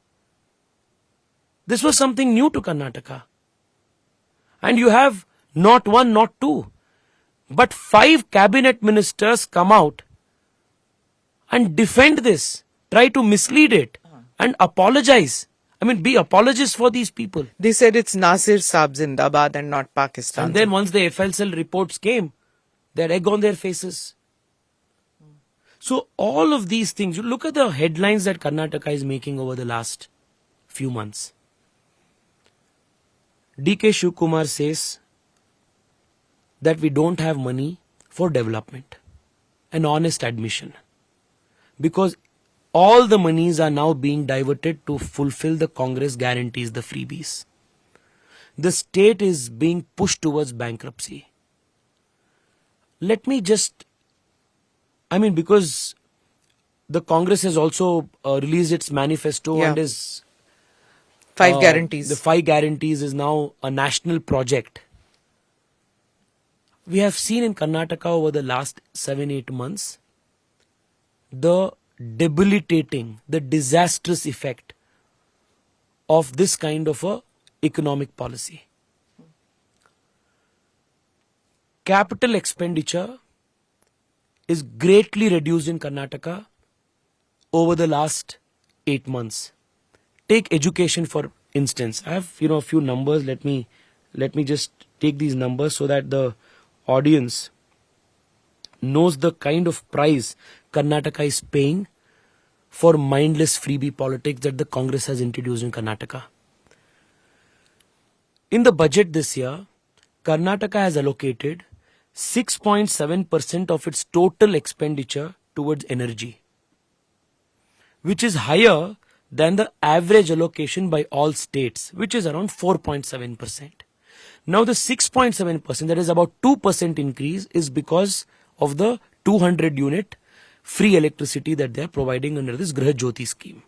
This was something new to Karnataka. And you have not one, not two, but 5 cabinet ministers come out and defend this, try to mislead it and apologize. I mean, be apologists for these people. They said it's Nasir Saab Zindabad and not Pakistan. And then once the FLCL reports came, they had egg on their faces. So all of these things, you look at the headlines that Karnataka is making over the last few months. DK Shivkumar says that we don't have money for development. An honest admission. Because all the monies are now being diverted to fulfill the Congress guarantees, the freebies. The state is being pushed towards bankruptcy. Let me just, because the Congress has also released its manifesto and is 5 guarantees. The 5 guarantees is now a national project. We have seen in Karnataka over the last 7-8 months the debilitating, the disastrous effect of this kind of a economic policy. Capital expenditure is greatly reduced in Karnataka over the last 8 months. Take education for instance. I have a few numbers. Let me just take these numbers so that the audience knows the kind of price Karnataka is paying for mindless freebie politics that the Congress has introduced in Karnataka. In the budget this year, Karnataka has allocated 6.7% of its total expenditure towards energy, which is higher than the average allocation by all states, which is around 4.7%. Now the 6.7%, that is about 2% increase, is because of the 200 unit free electricity that they are providing under this Grah Jyoti scheme.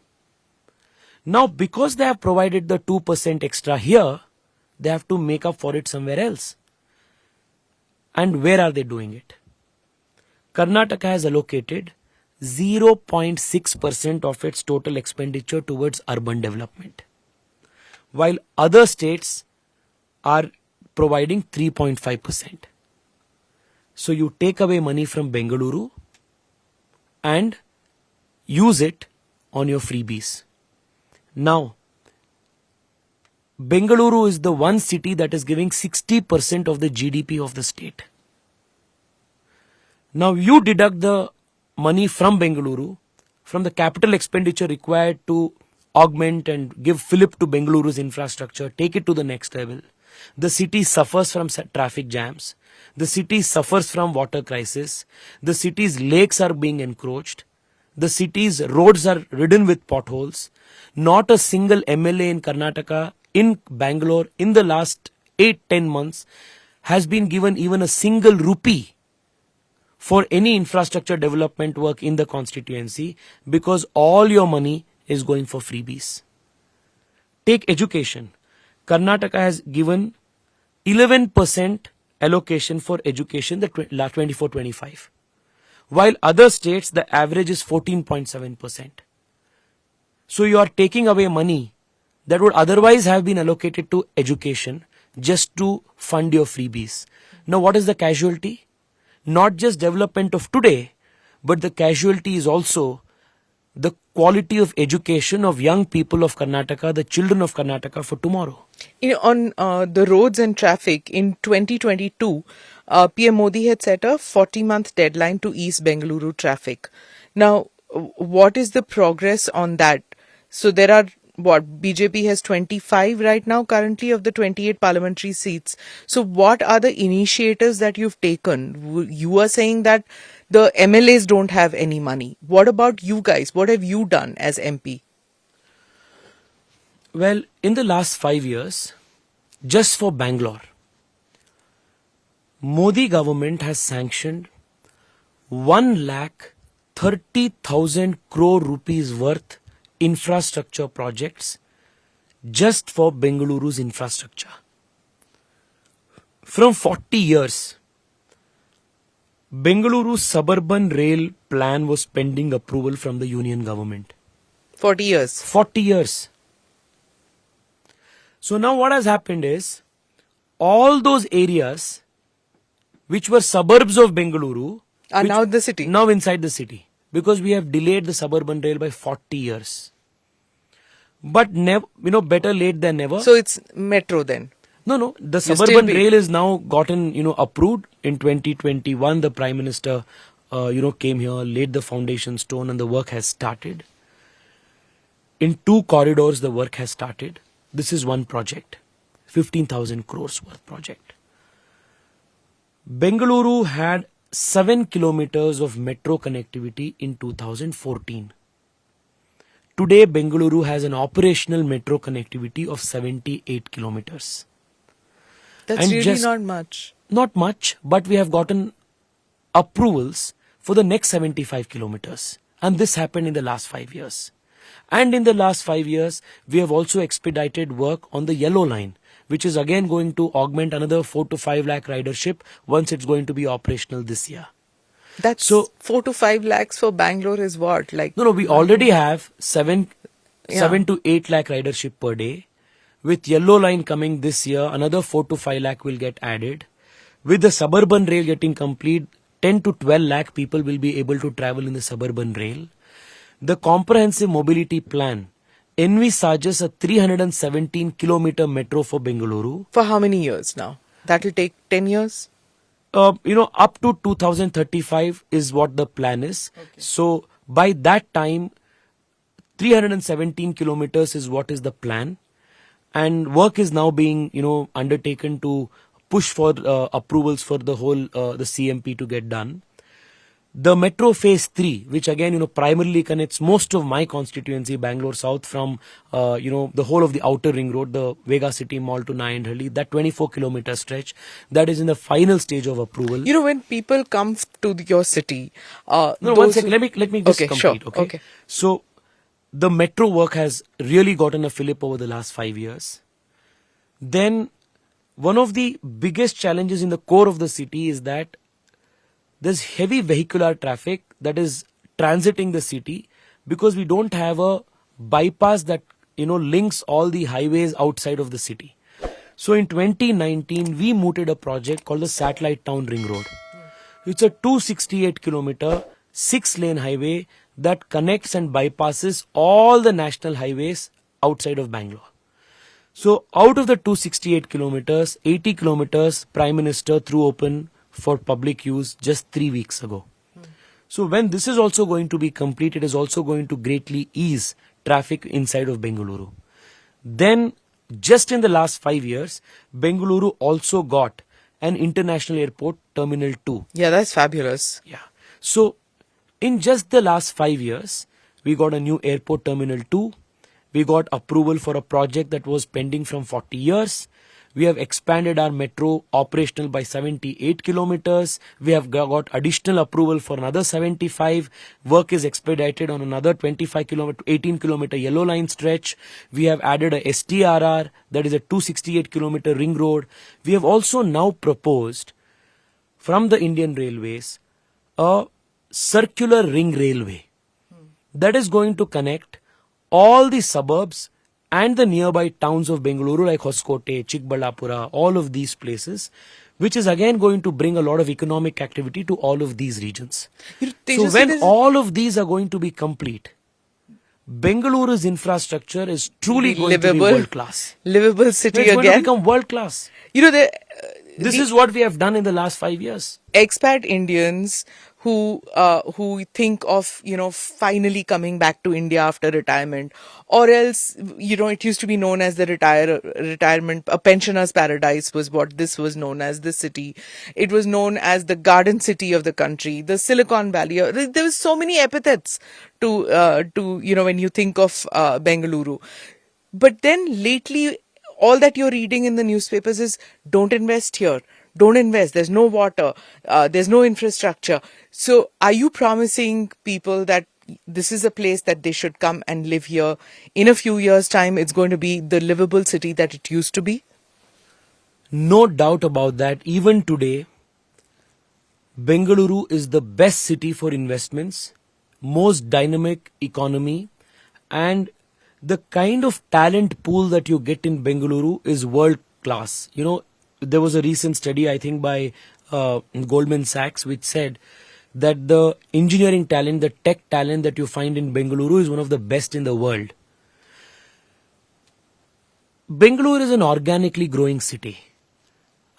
Now because they have provided the 2% extra here, they have to make up for it somewhere else. And where are they doing it? Karnataka has allocated 0.6% of its total expenditure towards urban development, while other states are providing 3.5%. So you take away money from Bengaluru and use it on your freebies. Now, Bengaluru is the one city that is giving 60% of the GDP of the state. Now you deduct the money from Bengaluru, from the capital expenditure required to augment and give fillip to Bengaluru's infrastructure, take it to the next level. The city suffers from traffic jams. The city suffers from water crisis. The city's lakes are being encroached. The city's roads are ridden with potholes. Not a single MLA in Karnataka, in Bangalore, in the last 8-10 months has been given even a single rupee for any infrastructure development work in the constituency, because all your money is going for freebies. Take education. Karnataka has given 11% allocation for education the 24-25, while other states the average is 14.7%. So you are taking away money that would otherwise have been allocated to education just to fund your freebies. Now what is the casualty? Not just development of today, but the casualty is also the quality of education of young people of Karnataka, the children of Karnataka for tomorrow. On the roads and traffic, in 2022, PM Modi had set a 40-month deadline to ease Bengaluru traffic. Now, what is the progress on that? So there are, BJP has 25 right now currently of the 28 parliamentary seats. So what are the initiatives that you've taken? You are saying that the MLAs don't have any money. What about you guys? What have you done as MP? Well, in the last 5 years, just for Bangalore, Modi government has sanctioned 1,30,000 crore rupees worth infrastructure projects just for Bengaluru's infrastructure. From 40 years, Bengaluru suburban rail plan was pending approval from the union government. 40 years. 40 years. So now what has happened is, all those areas which were suburbs of Bengaluru Are now the city. Now inside the city. Because we have delayed the suburban rail by 40 years. But never, better late than never. So it's metro then? No. The suburban rail is now gotten, approved. In 2021, the Prime Minister, came here, laid the foundation stone, and the work has started. In 2 corridors, the work has started. This is one project. 15,000 crores worth project. Bengaluru had 7 kilometers of metro connectivity in 2014. Today, Bengaluru has an operational metro connectivity of 78 kilometers. That's And really not much. Not much, but we have gotten approvals for the next 75 kilometers. And this happened in the last 5 years. And in the last 5 years, we have also expedited work on the yellow line, which is again going to augment another 4 to 5 lakh ridership once it's going to be operational this year. That's so 4 to 5 lakhs for Bangalore is what? No, we already have 7 to 8 lakh ridership per day. With yellow line coming this year, another 4 to 5 lakh will get added. With the suburban rail getting complete, 10 to 12 lakh people will be able to travel in the suburban rail. The comprehensive mobility plan envisages a 317 kilometer metro for Bengaluru. For how many years now? That will take 10 years? Up to 2035 is what the plan is. Okay. So by that time, 317 kilometers is what is the plan. and work is now being, undertaken to push for approvals for the whole the CMP to get done. The Metro Phase 3, which again, primarily connects most of my constituency, Bangalore South, from, the whole of the outer ring road, the Vega City Mall to Nayanhalli, that 24-kilometer stretch, that is in the final stage of approval. When people come to your city, No, 1 second, let me just Okay, complete, sure. okay? Okay. So, the metro work has really gotten a fillip over the last 5 years. Then, one of the biggest challenges in the core of the city is that there's heavy vehicular traffic that is transiting the city because we don't have a bypass that links all the highways outside of the city. So in 2019 we mooted a project called the Satellite Town Ring Road. It's a 268 kilometer 6-lane highway that connects and bypasses all the national highways outside of Bangalore. So out of the 268 kilometers, 80 kilometers Prime Minister threw open for public use just 3 weeks ago. So when this is also going to be complete, it is also going to greatly ease traffic inside of Bengaluru. Then just in the last 5 years, Bengaluru also got an international airport, Terminal 2. Yeah, that's fabulous. Yeah. So in just the last 5 years, we got a new airport, Terminal 2. We got approval for a project that was pending from 40 years. We have expanded our metro operational by 78 kilometers. We have got additional approval for another 75. Work is expedited on another 25 kilometer, 18 kilometer yellow line stretch. We have added a STRR, that is a 268 kilometer ring road. We have also now proposed from the Indian Railways a circular ring railway that is going to connect all the suburbs and the nearby towns of Bengaluru like Hoskote, Chikballapura, all of these places, which is again going to bring a lot of economic activity to all of these regions. So when all of these are going to be complete, Bengaluru's infrastructure is truly going to be world class. Livable city It's again. going to become world class. This is what we have done in the last 5 years. Expat Indians who think of finally coming back to India after retirement, or else it used to be known as the retirement, a pensioner's paradise was what this was known as. This city, it was known as the garden city of the country, the Silicon Valley. There was so many epithets to when you think of Bengaluru. But then lately, all that you're reading in the newspapers is don't invest here. Don't invest. There's no water. There's no infrastructure. So are you promising people that this is a place that they should come and live here? In a few years' time, it's going to be the livable city that it used to be? No doubt about that. Even today, Bengaluru is the best city for investments, most dynamic economy, and the kind of talent pool that you get in Bengaluru is world class. There was a recent study, I think, by Goldman Sachs, which said that the engineering talent, the tech talent that you find in Bengaluru is one of the best in the world. Bengaluru is an organically growing city.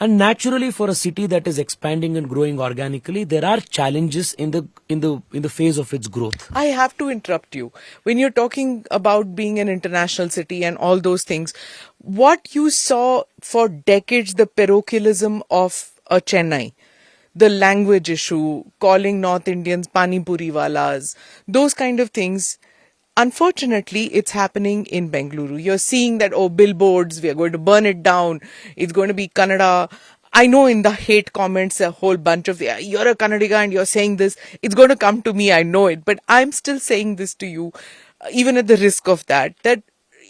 And naturally, for a city that is expanding and growing organically, there are challenges in the phase of its growth. I have to interrupt you. When you're talking about being an international city and all those things, what you saw for decades, the parochialism of Chennai, the language issue, calling North Indians Pani Puri walas, those kind of things. Unfortunately, it's happening in Bengaluru. You're seeing that, billboards, we are going to burn it down. It's going to be Kannada. I know in the hate comments, a whole bunch of, you're a Kannadiga and you're saying this. It's going to come to me, I know it. But I'm still saying this to you, even at the risk of that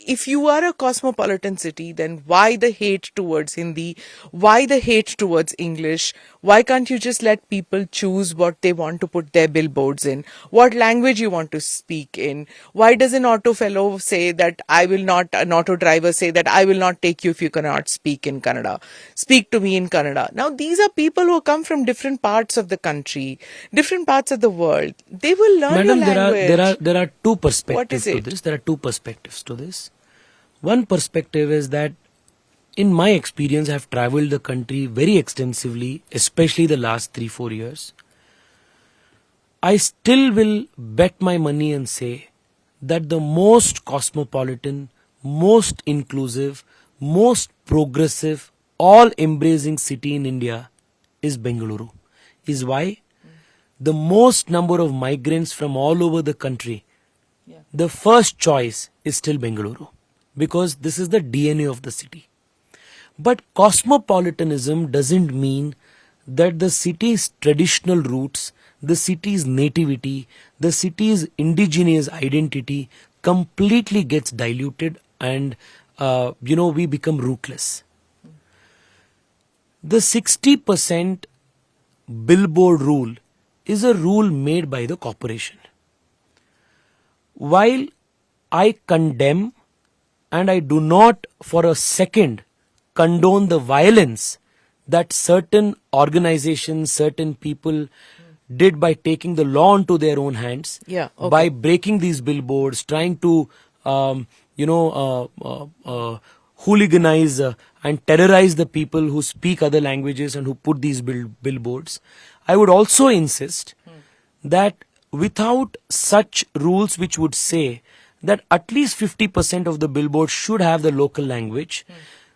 if you are a cosmopolitan city, then why the hate towards Hindi? Why the hate towards English? Why can't you just let people choose what they want to put their billboards in? What language you want to speak in? Why does an auto fellow say that an auto driver say that I will not take you if you cannot speak in Kannada? Speak to me in Kannada. Now, these are people who come from different parts of the country, different parts of the world. They will learn your language. There are two perspectives What is to it? this. There are two perspectives to this. One perspective is that in my experience, I have traveled the country very extensively, especially the last 3-4 years. I still will bet my money and say that the most cosmopolitan, most inclusive, most progressive, all embracing city in India is Bengaluru. Is why the most number of migrants from all over the country, the first choice is still Bengaluru, because this is the DNA of the city. But cosmopolitanism doesn't mean that the city's traditional roots, the city's nativity, the city's indigenous identity completely gets diluted and we become rootless. The 60% billboard rule is a rule made by the corporation. While I condemn and I do not for a second condone the violence that certain organizations, certain people did by taking the law into their own hands, by breaking these billboards, trying to, hooliganize and terrorize the people who speak other languages and who put these billboards. I would also insist that without such rules which would say that at least 50% of the billboards should have the local language,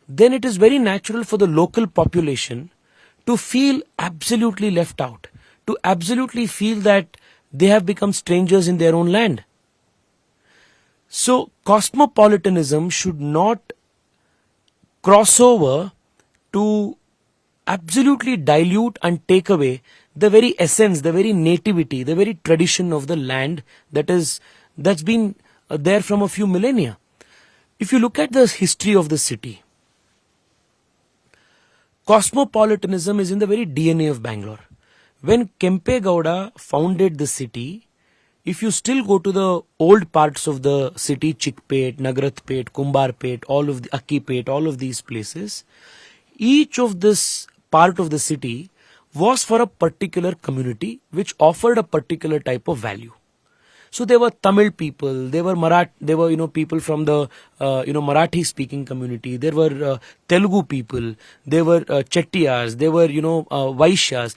then it is very natural for the local population to feel absolutely left out, to absolutely feel that they have become strangers in their own land. So cosmopolitanism should not cross over to absolutely dilute and take away the very essence, the very nativity, the very tradition of the land that's been there from a few millennia. If you look at the history of the city, cosmopolitanism is in the very DNA of Bangalore. When Gowda founded the city, if you still go to the old parts of the city, Chickpet, Nagaratpet, Kumbarpet, all of the Akkipet, all of these places, each of this part of the city was for a particular community which offered a particular type of value. So there were Tamil people, there were people from the Marathi speaking community, there were Telugu people, there were Chettiars, there were Vaishyas.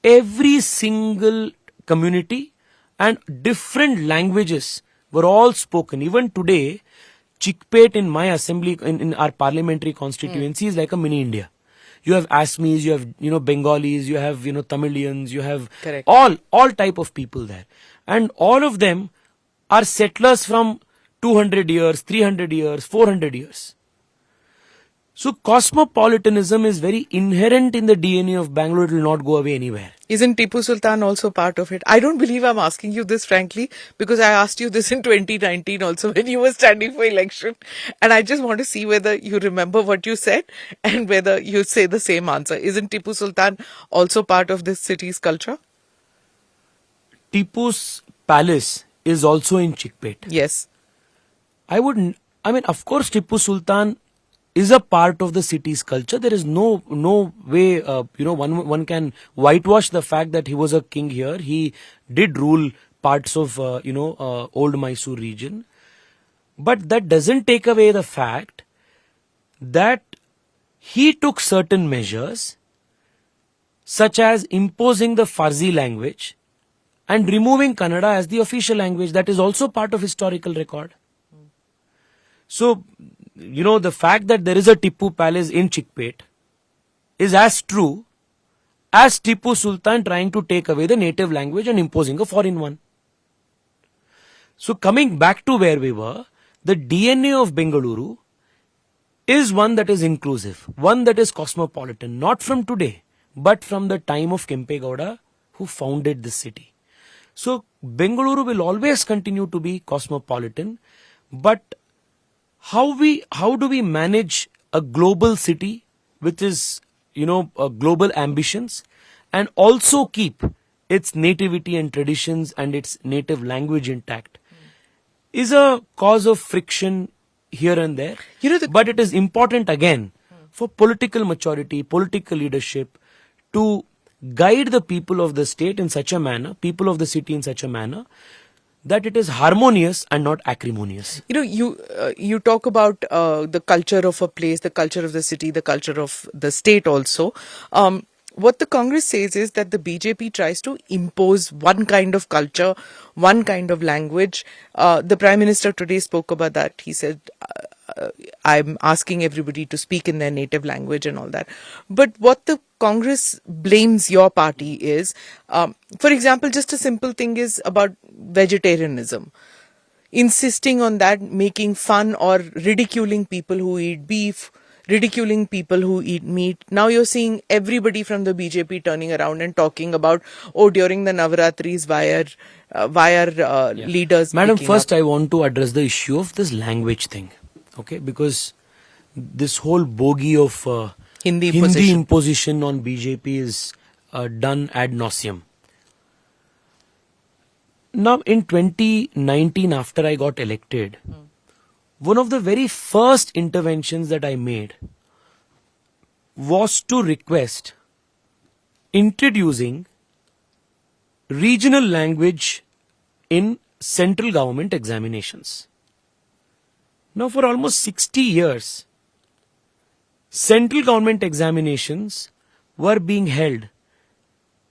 Every single community and different languages were all spoken. Even today, Chickpet in my assembly, in our parliamentary constituency is like a mini India. You have Assamese, you have Bengalis, you have Tamilians, you have all type of people there, and all of them are settlers from 200 years, 300 years, 400 years. So cosmopolitanism is very inherent in the DNA of Bangalore. It will not go away anywhere. Isn't Tipu Sultan also part of it? I don't believe I'm asking you this frankly, because I asked you this in 2019 also when you were standing for election. And I just want to see whether you remember what you said and whether you say the same answer. Isn't Tipu Sultan also part of this city's culture? Tipu's palace is also in Chickpet. Yes. Of course Tipu Sultan is a part of the city's culture. There is no way, one can whitewash the fact that he was a king here. He did rule parts of, old Mysore region. But that doesn't take away the fact that he took certain measures, such as imposing the Farsi language and removing Kannada as the official language. That is also part of historical record. So, the fact that there is a Tipu palace in Chickpet is as true as Tipu Sultan trying to take away the native language and imposing a foreign one. So coming back to where we were, the DNA of Bengaluru is one that is inclusive, one that is cosmopolitan, not from today, but from the time of Gowda, who founded this city. So Bengaluru will always continue to be cosmopolitan, but how do we manage a global city which is, global ambitions, and also keep its nativity and traditions and its native language intact is a cause of friction here and there. But it is important again for political maturity, political leadership to guide the people of the state in such a manner, people of the city in such a manner, that it is harmonious and not acrimonious. You talk about the culture of a place, the culture of the city, the culture of the state also. What the Congress says is that the BJP tries to impose one kind of culture, one kind of language. The Prime Minister today spoke about that. He said I'm asking everybody to speak in their native language and all that. But what the Congress blames your party is, for example, just a simple thing is about vegetarianism. Insisting on that, making fun or ridiculing people who eat beef, ridiculing people who eat meat. Now you're seeing everybody from the BJP turning around and talking about, oh, during the Navaratris, why are leaders Madam, picking first up? I want to address the issue of this language thing. Okay, because this whole bogey of Hindi imposition on BJP is done ad nauseum. Now, in 2019, after I got elected, one of the very first interventions that I made was to request introducing regional language in central government examinations. Now, for almost 60 years, central government examinations were being held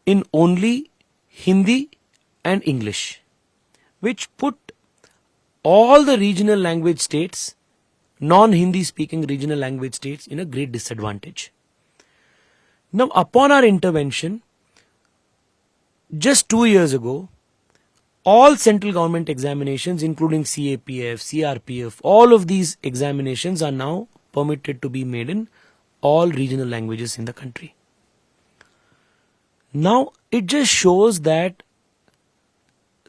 in only Hindi and English, which put all the regional language states, non-Hindi speaking regional language states, in a great disadvantage. Now, upon our intervention, just 2 years ago, all central government examinations, including CAPF, CRPF, all of these examinations are now permitted to be made in all regional languages in the country. Now, it just shows that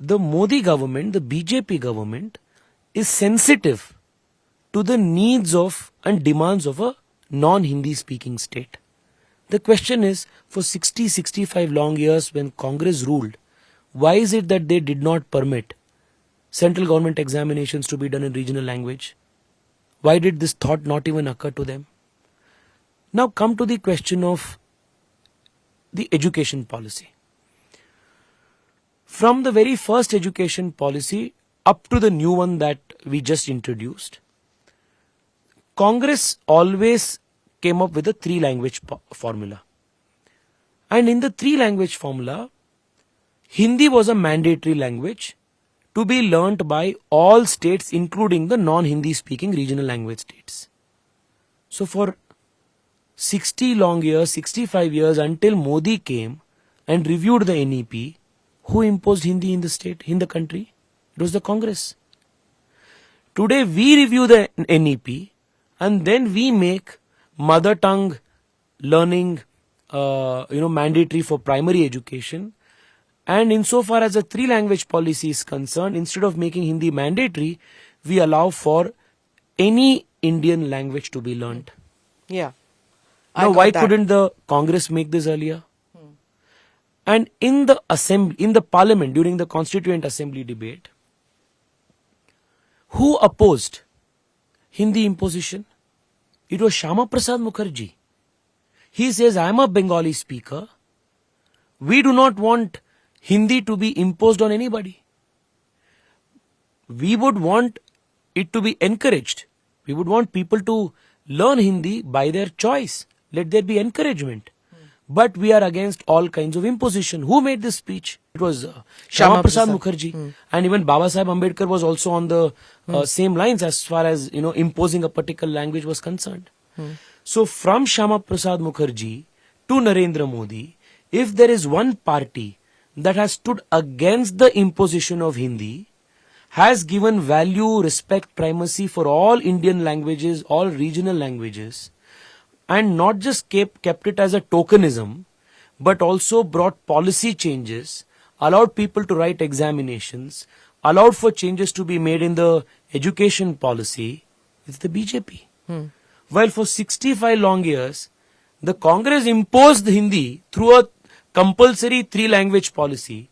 the Modi government, the BJP government, is sensitive to the needs of and demands of a non-Hindi speaking state. The question is, for 60-65 long years when Congress ruled, why is it that they did not permit central government examinations to be done in regional language? Why did this thought not even occur to them? Now come to the question of the education policy. From the very first education policy up to the new one that we just introduced, Congress always came up with a three-language formula. And in the three-language formula, Hindi was a mandatory language to be learnt by all states, including the non-Hindi speaking regional language states. So for 60 long years, 65 years, until Modi came and reviewed the NEP, who imposed Hindi in the state, in the country? It was the Congress. Today we review the NEP and then we make mother tongue learning mandatory for primary education. And insofar as the three-language policy is concerned, instead of making Hindi mandatory, we allow for any Indian language to be learnt. Yeah. Now, why couldn't the Congress make this earlier? And in the assembly, in the parliament, during the Constituent Assembly debate, who opposed Hindi imposition? It was Shyama Prasad Mukherjee. He says, I am a Bengali speaker. We do not want Hindi to be imposed on anybody. We would want it to be encouraged. We would want people to learn Hindi by their choice. Let there be encouragement. But we are against all kinds of imposition. Who made this speech? It was Shyama Prasad Mukherjee. And even Baba Saheb Ambedkar was also on the same lines as far as imposing a particular language was concerned. So from Shyama Prasad Mukherjee to Narendra Modi, if there is one party that has stood against the imposition of Hindi, has given value, respect, primacy for all Indian languages, all regional languages, and not just kept it as a tokenism, but also brought policy changes, allowed people to write examinations, allowed for changes to be made in the education policy, it's the BJP. While for 65 long years, the Congress imposed Hindi through a compulsory three-language policy,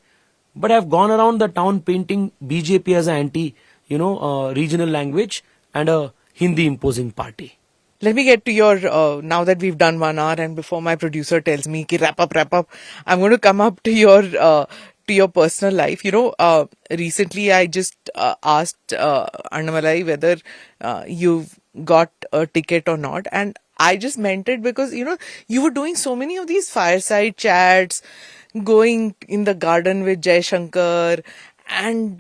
but have gone around the town painting BJP as an anti-regional language and a Hindi imposing party. Let me get to your, now that we've done 1 hour and before my producer tells me, ki wrap up, I'm going to come up to your personal life. Recently I just asked Annamalai whether you've got a ticket or not. And I just meant it because, you were doing so many of these fireside chats, going in the garden with Jai Shankar and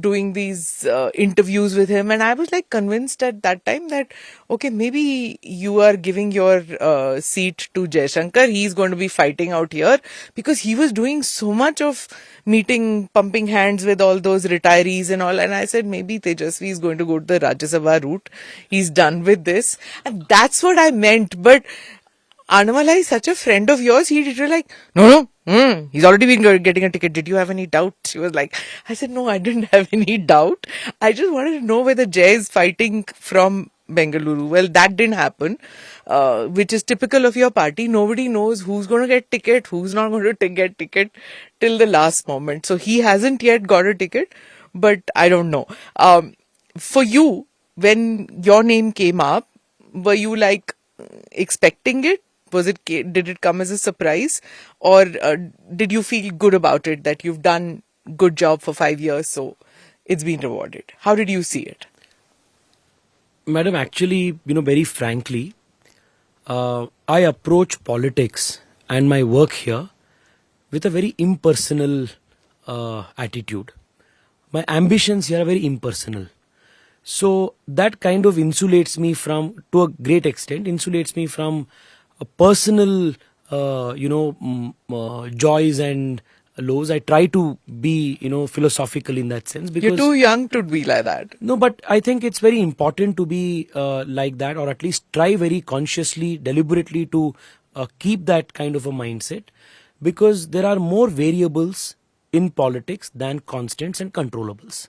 doing these interviews with him, and I was like convinced at that time that okay, maybe you are giving your seat to Jaishankar. He's going to be fighting out here, because he was doing so much of meeting, pumping hands with all those retirees and all, and I said maybe Tejasvi is going to go to the Rajya Sabha route. He's done with this, and that's what I meant. But Anamala is such a friend of yours. He did like, no, he's already been getting a ticket. Did you have any doubt? She was like, I said, no, I didn't have any doubt. I just wanted to know whether Jay is fighting from Bengaluru. Well, that didn't happen, which is typical of your party. Nobody knows who's going to get ticket, who's not going to get ticket till the last moment. So he hasn't yet got a ticket, but I don't know. For you, when your name came up, were you like expecting it? Did it come as a surprise, or did you feel good about it that you've done good job for 5 years, so it's been rewarded? How did you see it? Madam, actually, very frankly, I approach politics and my work here with a very impersonal attitude. My ambitions here are very impersonal. So that kind of insulates me from, to a great extent, insulates me from personal, joys and lows. I try to be, philosophical in that sense. Because you're too young to be like that. No, but I think it's very important to be like that, or at least try very consciously, deliberately to keep that kind of a mindset, because there are more variables in politics than constants and controllables.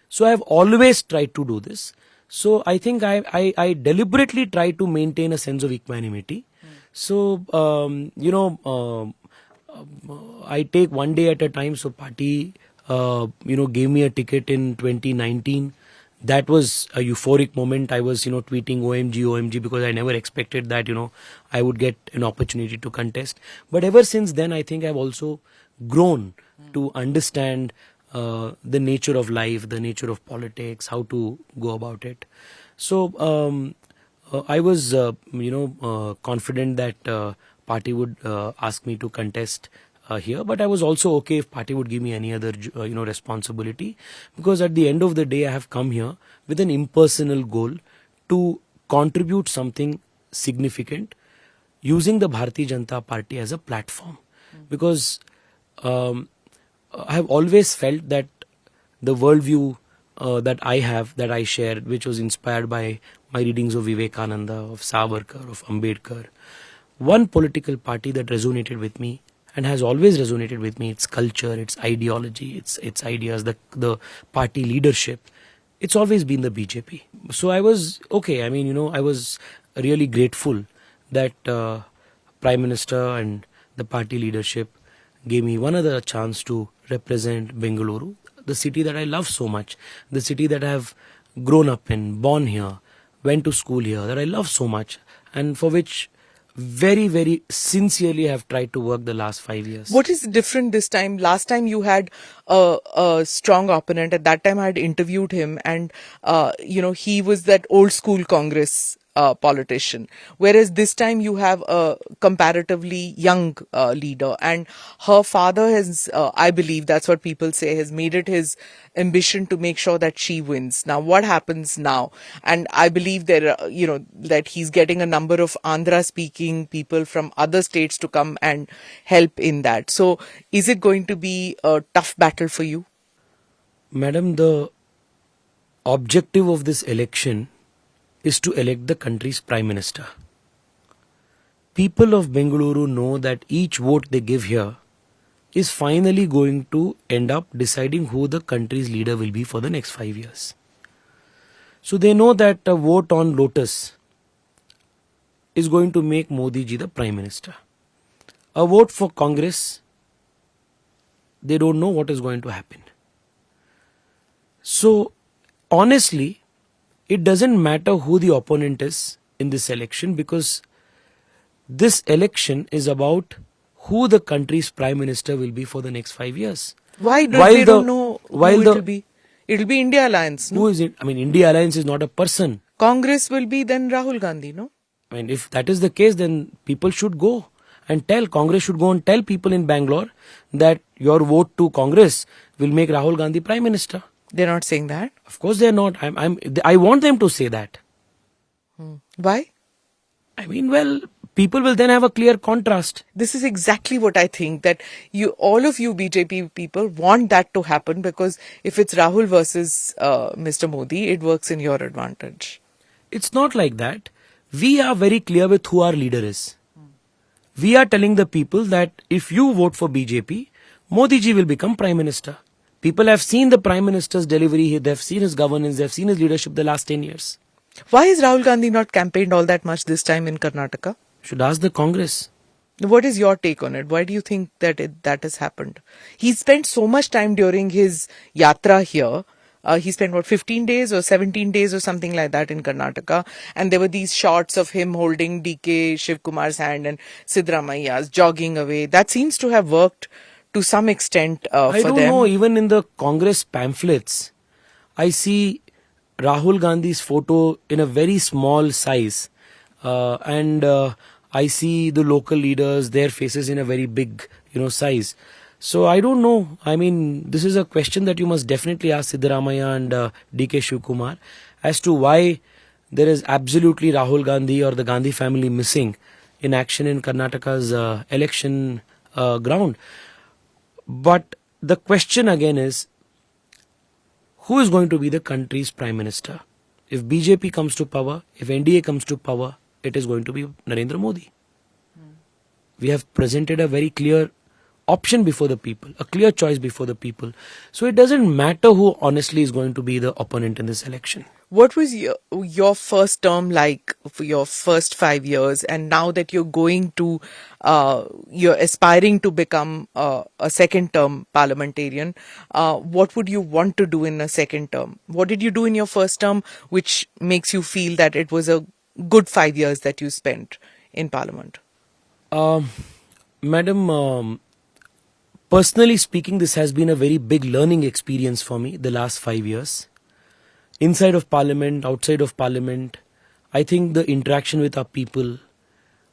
So I have always tried to do this. So I think I deliberately try to maintain a sense of equanimity. So, I take one day at a time. So party, gave me a ticket in 2019. That was a euphoric moment. I was, tweeting OMG, because I never expected that, I would get an opportunity to contest. But ever since then, I think I've also grown to understand the nature of life, the nature of politics, how to go about it. So I was, confident that party would ask me to contest here, but I was also okay if party would give me any other, responsibility, because at the end of the day, I have come here with an impersonal goal to contribute something significant using the Bharatiya Janata Party as a platform, because I have always felt that the worldview that I have, that I share, which was inspired by my readings of Vivekananda, of Savarkar, of Ambedkar, one political party that resonated with me and has always resonated with me, its culture, its ideology, its ideas, the party leadership, it's always been the BJP. So I was okay. I mean, I was really grateful that Prime Minister and the party leadership gave me one other chance to represent Bengaluru, the city that I love so much, the city that I have grown up in, born here, went to school here, that I love so much, and for which very, very sincerely have tried to work the last 5 years. What is different this time? Last time you had a strong opponent. At that time I had interviewed him, and he was that old school Congress politician, whereas this time you have a comparatively young leader, and her father has, I believe that's what people say, has made it his ambition to make sure that she wins. Now what happens now? And I believe there that he's getting a number of Andhra speaking people from other states to come and help in that. So is it going to be a tough battle for you? Madam, the objective of this election is to elect the country's Prime Minister. People of Bengaluru know that each vote they give here is finally going to end up deciding who the country's leader will be for the next 5 years. So they know that a vote on Lotus is going to make Modi ji the Prime Minister. A vote for Congress, they don't know what is going to happen. So honestly, it doesn't matter who the opponent is in this election, because this election is about who the country's Prime Minister will be for the next 5 years. Why they don't know who it will be? It will be India Alliance, no? Who is it? I mean, India Alliance is not a person. Congress will be then Rahul Gandhi, no? I mean, if that is the case, then people should go. and tell Congress should go and tell people in Bangalore that your vote to Congress will make Rahul Gandhi Prime Minister. They're not saying that. Of course they're not. I want them to say that. Why? I mean, well, people will then have a clear contrast. This is exactly what I think, that all of you BJP people want that to happen, because if it's Rahul versus Mr. Modi, it works in your advantage. It's not like that. We are very clear with who our leader is. We are telling the people that if you vote for BJP, Modi ji will become Prime Minister. People have seen the Prime Minister's delivery, they've seen his governance, they've seen his leadership the last 10 years. Why has Rahul Gandhi not campaigned all that much this time in Karnataka? Should ask the Congress. What is your take on it? Why do you think that that has happened? He spent so much time during his yatra here. He spent 15 days or 17 days or something like that in Karnataka. And there were these shots of him holding DK Shivkumar's hand and Siddaramaia's jogging away. That seems to have worked to some extent for them. I don't know, even in the Congress pamphlets, I see Rahul Gandhi's photo in a very small size. And I see the local leaders, their faces in a very big, size. So I don't know. I mean, this is a question that you must definitely ask Siddaramaiah and DK Shivkumar as to why there is absolutely Rahul Gandhi or the Gandhi family missing in action in Karnataka's election ground. But the question again is, who is going to be the country's Prime Minister? If BJP comes to power, if NDA comes to power, it is going to be Narendra Modi. We have presented a very clear option before the people, a clear choice before the people. So it doesn't matter who honestly is going to be the opponent in this election. What was your first term like for your first 5 years, and now that you're going to, you're aspiring to become a second term parliamentarian, what would you want to do in a second term? What did you do in your first term which makes you feel that it was a good 5 years that you spent in parliament? Madam, personally speaking, this has been a very big learning experience for me the last 5 years. Inside of parliament, outside of parliament, I think the interaction with our people,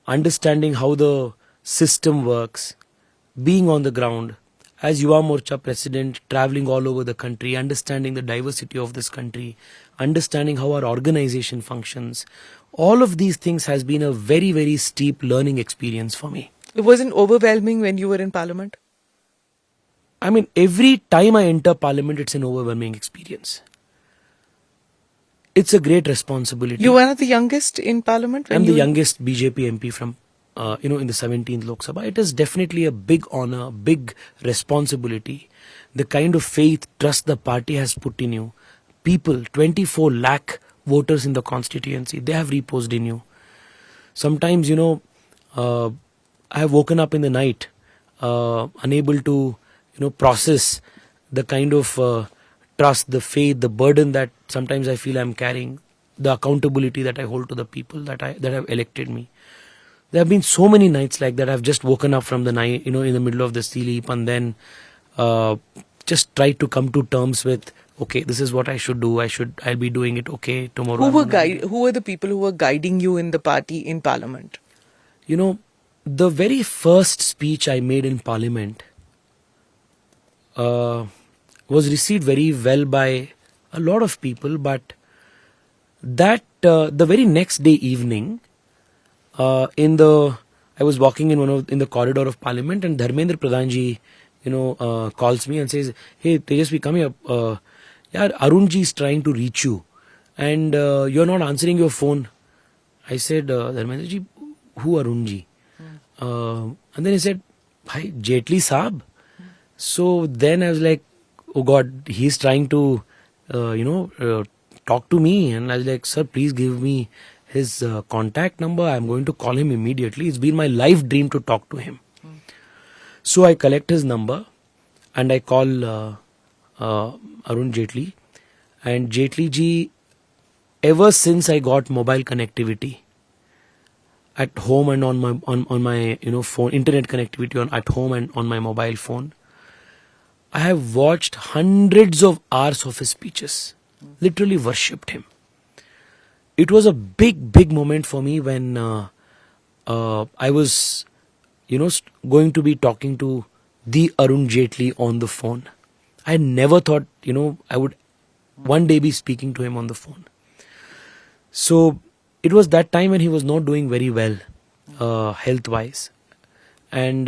understanding how the system works, being on the ground, as Yuva Morcha president, traveling all over the country, understanding the diversity of this country, understanding how our organization functions, all of these things has been a very, very steep learning experience for me. It wasn't overwhelming when you were in parliament? I mean, every time I enter parliament, it's an overwhelming experience. It's a great responsibility. You were one of the youngest in parliament? I'm the youngest BJP MP from, in the 17th Lok Sabha. It is definitely a big honor, big responsibility. The kind of faith, trust the party has put in you. People, 24 lakh voters in the constituency, they have reposed in you. Sometimes, I have woken up in the night, unable to, process the kind of trust, the faith, the burden that sometimes I feel I'm carrying, the accountability that I hold to the people that have elected me. There have been so many nights like that. I've just woken up from the night, in the middle of the sleep, and then just tried to come to terms with, okay, this is what I should do. I'll be doing it. Okay, tomorrow. Who were the people who were guiding you in the party in parliament? The very first speech I made in parliament was received very well by a lot of people, but that the very next day evening, I was walking in the corridor of Parliament, and Dharmendra Pradhan ji, calls me and says, "Hey Tejasvi, come here. Arun ji is trying to reach you, and you're not answering your phone." I said, "Dharmendra ji, who Arun ji?" And then he said, "Bhai, Jaitley saab." So then I was like, oh God, he's trying to, talk to me. And I was like, sir, please give me his contact number. I'm going to call him immediately. It's been my life dream to talk to him. So I collect his number and I call Arun Jaitley. And Jaitley ji, ever since I got mobile connectivity at home and on my phone, internet connectivity at home and on my mobile phone, I have watched hundreds of hours of his speeches, literally worshipped him. It was a big moment for me when I was, going to be talking to the Arun Jaitley on the phone. I never thought, I would one day be speaking to him on the phone. So it was that time when he was not doing very well, health-wise. And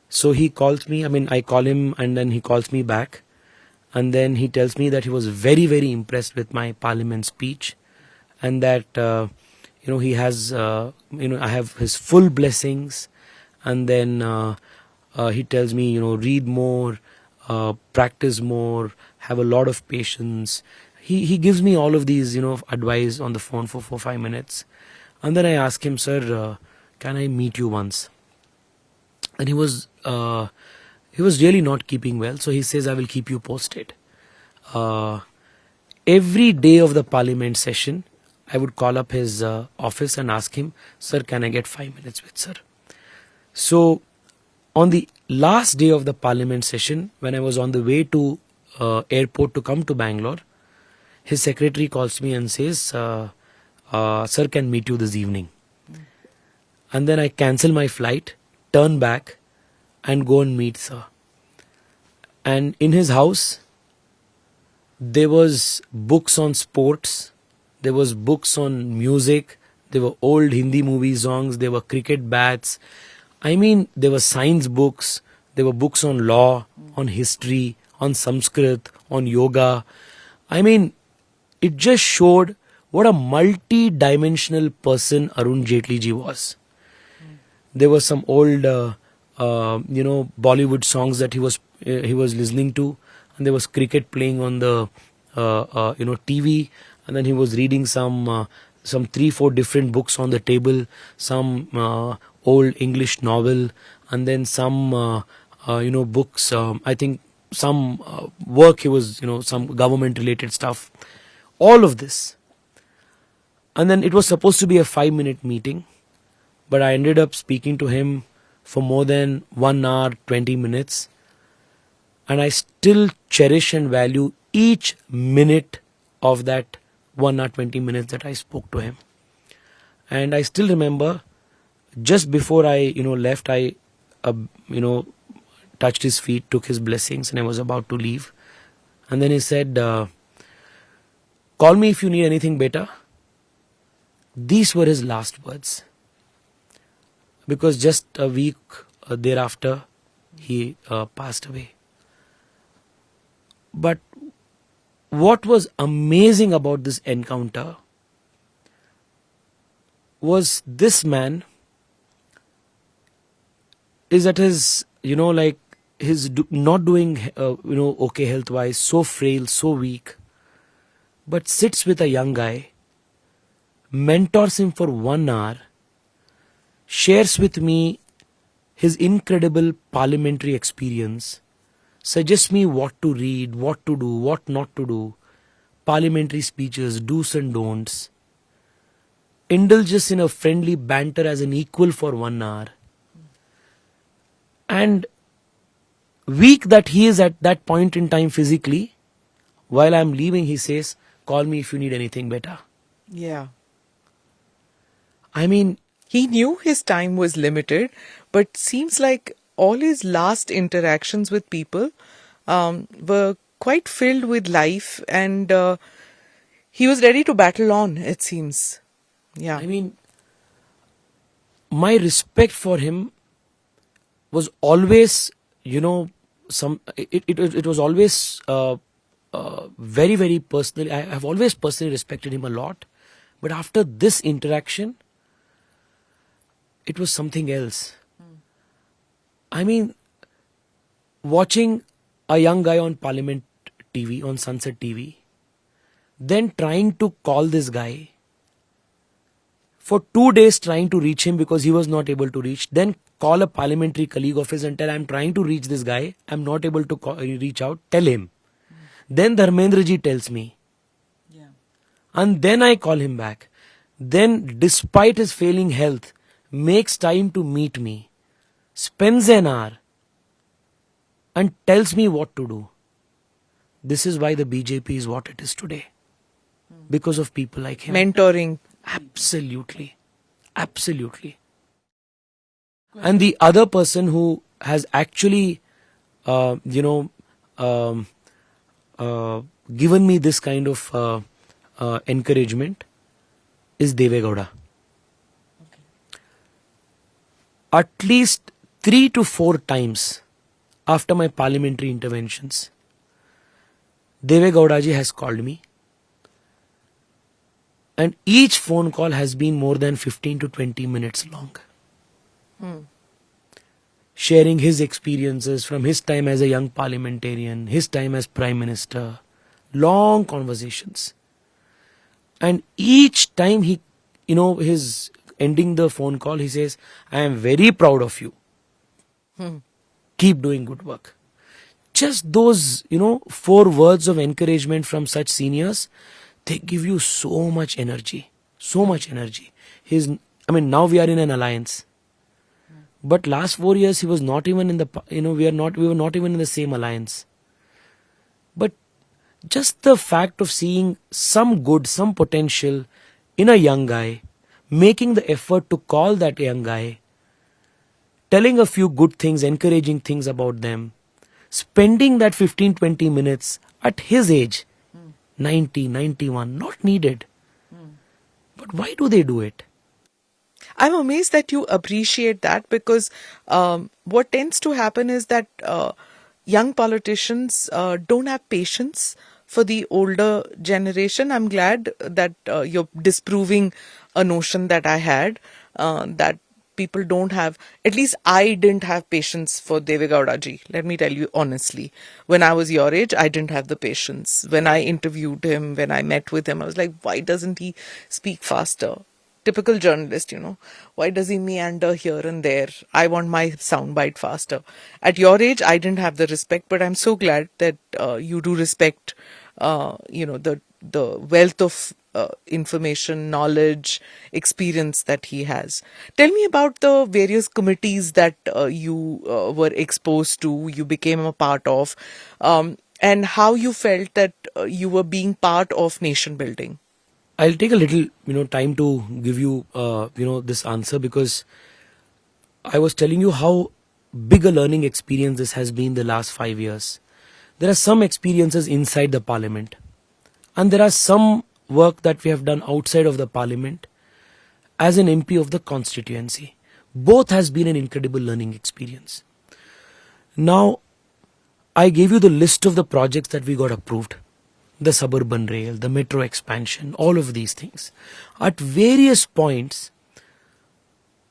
so he calls me, I call him and then he calls me back. And then he tells me that he was very, very impressed with my parliament speech. And that, he has, I have his full blessings. And then he tells me, read more, practice more, have a lot of patience. He gives me all of these, advice on the phone for 4-5 minutes. And then I ask him, sir, can I meet you once? And he was really not keeping well. So he says, I will keep you posted. Every day of the parliament session, I would call up his office and ask him, sir, can I get 5 minutes with sir? So on the last day of the parliament session, when I was on the way to airport to come to Bangalore, his secretary calls me and says, sir, can meet you this evening. And then I cancel my flight, turn back and go and meet sir. And in his house, there was books on sports, there was books on music, there were old Hindi movie songs, there were cricket bats. There were science books, there were books on law, on history, on Sanskrit, on yoga. It just showed what a multi-dimensional person Arun Jaitley ji was. There were some old, Bollywood songs that he was listening to, and there was cricket playing on the, TV, and then he was reading some 3-4 different books on the table, some old English novel, and then some, books. I think some work he was, some government-related stuff. All of this. And then it was supposed to be a 5-minute meeting, but I ended up speaking to him for more than 1 hour, 20 minutes. And I still cherish and value each minute of that 1 hour, 20 minutes that I spoke to him. And I still remember, just before I, left, I, touched his feet, took his blessings, and I was about to leave. And then he said, call me if you need anything better. These were his last words. Because just a week thereafter, he passed away. But what was amazing about this encounter was this man is at his, his not doing, okay health-wise, so frail, so weak, but sits with a young guy, mentors him for 1 hour, shares with me his incredible parliamentary experience, suggests me what to read, what to do, what not to do, parliamentary speeches, do's and don'ts, indulges in a friendly banter as an equal for 1 hour. And weak that he is at that point in time physically, while I'm leaving, he says, call me if you need anything better. Yeah. I mean, he knew his time was limited, but seems like all his last interactions with people were quite filled with life, and he was ready to battle on, it seems. Yeah. I mean, my respect for him was always, it was always very, very personal. I have always personally respected him a lot. But after this interaction, it was something else. I mean, watching a young guy on Parliament TV, on Sunset TV, then trying to call this guy, for 2 days trying to reach him because he was not able to reach, then call a parliamentary colleague of his and tell, I'm trying to reach this guy, I'm not able to reach out, tell him. Then Dharmendra ji tells me. Yeah. And then I call him back. Then, despite his failing health, makes time to meet me, spends an hour and tells me what to do. This is why the BJP is what it is today. Because of people like him. Mentoring. Absolutely. Absolutely. And the other person who has actually, uh, you know, um, given me this kind of encouragement is Deve Gowda. At least 3 to 4 times after my parliamentary interventions, Deve Gowda ji has called me, and each phone call has been more than 15 to 20 minutes long. Sharing his experiences from his time as a young parliamentarian, his time as Prime Minister, long conversations. And each time he, his ending the phone call, he says, I am very proud of you. Keep doing good work. Just those, 4 words of encouragement from such seniors, they give you so much energy. So much energy. Now we are in an alliance. But last 4 years he was not even in the, we were not even in the same alliance. But just the fact of seeing some good, some potential in a young guy, making the effort to call that young guy, telling a few good things, encouraging things about them, spending that 15-20 minutes at his age, 90, 91, not needed. But why do they do it? I'm amazed that you appreciate that, because what tends to happen is that young politicians don't have patience for the older generation. I'm glad that you're disproving a notion that I had, that people don't have, at least I didn't have patience for Deve Gowda ji. Let me tell you honestly. When I was your age, I didn't have the patience. When I interviewed him, when I met with him, I was like, why doesn't he speak faster? Typical journalist, why does he meander here and there? I want my soundbite faster. At your age, I didn't have the respect, but I'm so glad that you do respect, the wealth of information, knowledge, experience that he has. Tell me about the various committees that you were exposed to, you became a part of, and how you felt that you were being part of nation building. I'll take a little, time to give you, this answer, because I was telling you how big a learning experience this has been the last 5 years. There are some experiences inside the parliament, and there are some work that we have done outside of the parliament as an MP of the constituency. Both has been an incredible learning experience. Now, I gave you the list of the projects that we got approved. The suburban rail, the metro expansion, all of these things. At various points,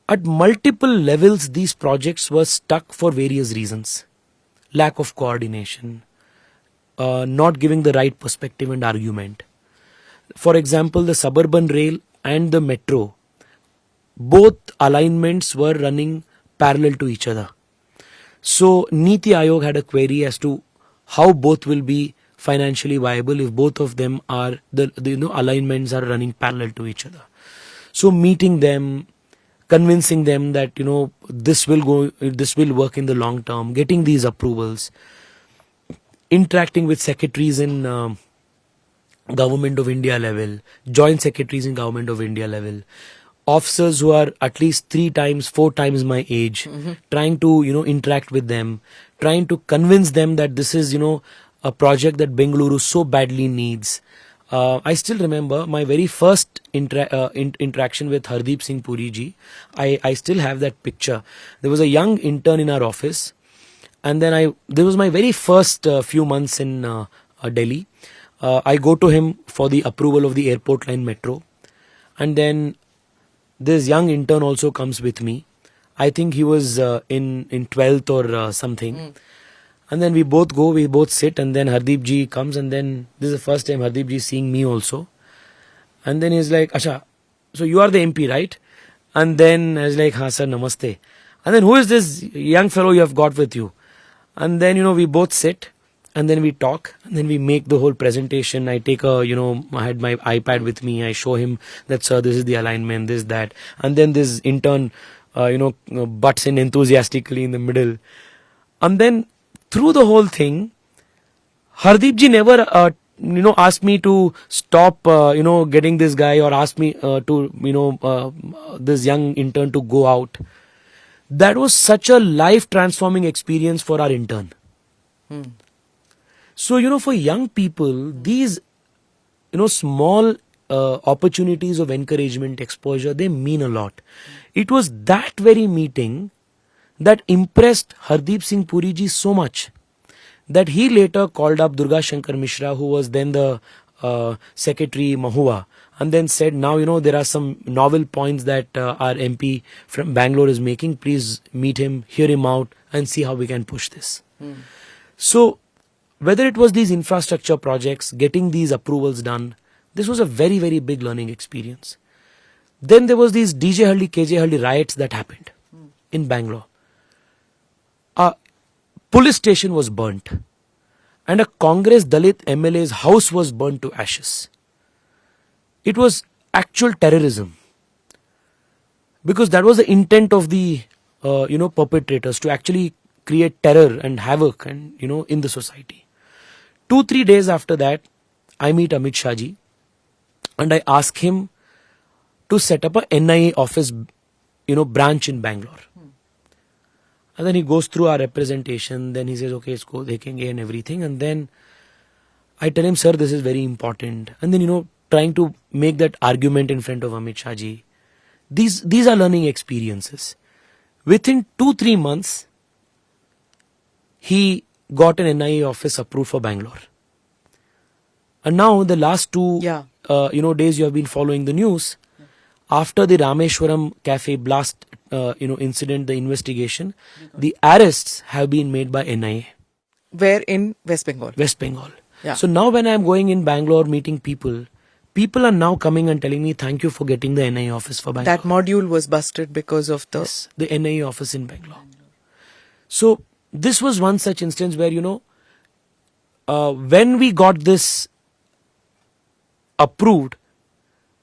at multiple levels, these projects were stuck for various reasons. Lack of coordination, not giving the right perspective and argument. For example, the suburban rail and the metro, both alignments were running parallel to each other. So Niti Aayog had a query as to how both will be financially viable if both of them are the alignments are running parallel to each other. So meeting them, convincing them that this will work in the long term, getting these approvals, interacting with secretaries in Government of India level, joint secretaries in Government of India level, officers who are at least 3 times, 4 times my age, trying to interact with them, trying to convince them that this is a project that Bengaluru so badly needs. I still remember my very first interaction with Hardeep Singh Puri ji. I still have that picture. There was a young intern in our office, and then there was my very first few months in Delhi. I go to him for the approval of the airport line metro, and then this young intern also comes with me. I think he was in 12th or something. And then we both go, we both sit, and then Hardeep ji comes, and then this is the first time Hardeep ji is seeing me also. And then he's like, Asha, so you are the MP, right? And then I was like, ha sir, namaste. And then who is this young fellow you have got with you? And then, we both sit, and then we talk, and then we make the whole presentation. I take I had my iPad with me. I show him that, sir, this is the alignment, this, that. And then this intern, butts in enthusiastically in the middle. And then through the whole thing, Hardeep ji never, asked me to stop, getting this guy, or asked me to, this young intern to go out. That was such a life transforming experience for our intern. So, for young people, these, small opportunities of encouragement, exposure, they mean a lot. It was that very meeting that impressed Hardeep Singh Puri ji so much that he later called up Durga Shankar Mishra, who was then the secretary Mahua, and then said, now, there are some novel points that our MP from Bangalore is making. Please meet him, hear him out, and see how we can push this. So, whether it was these infrastructure projects, getting these approvals done, this was a very, very big learning experience. Then there was these DJ Halli, KJ Halli riots that happened in Bangalore. A police station was burnt, and a Congress Dalit MLA's house was burnt to ashes. It was actual terrorism, because that was the intent of the perpetrators, to actually create terror and havoc and in the society. 2-3 days after that, I meet Amit Shah ji, and I ask him to set up a NIA office branch in Bangalore. And then he goes through our representation. Then he says, okay, let's go, dekhenge and everything. And then I tell him, sir, this is very important. And then, trying to make that argument in front of Amit Shah ji. These are learning experiences. Within 2-3 months, he got an NIA office approved for Bangalore. And now the last 2 days you have been following the news. After the Rameshwaram cafe blast incident, the investigation, the arrests have been made by NIA. Where in West Bengal? West Bengal. Yeah. So now when I am going in Bangalore meeting people are now coming and telling me, thank you for getting the NIA office for Bangalore. That module was busted because of the NIA office in Bangalore. So this was one such instance where, when we got this approved,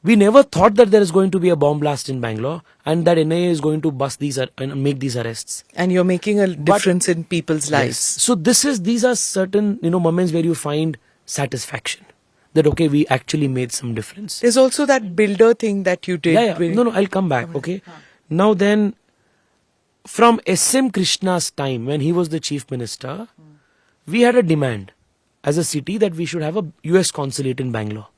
we never thought that there is going to be a bomb blast in Bangalore and that NIA is going to bust these and make these arrests. And you're making a difference in people's lives. Yes. So these are certain moments where you find satisfaction that okay, we actually made some difference. There's also that builder thing that you did. No, I'll come back. Okay. Now then, from SM Krishna's time when he was the chief minister, we had a demand as a city that we should have a US consulate in Bangalore.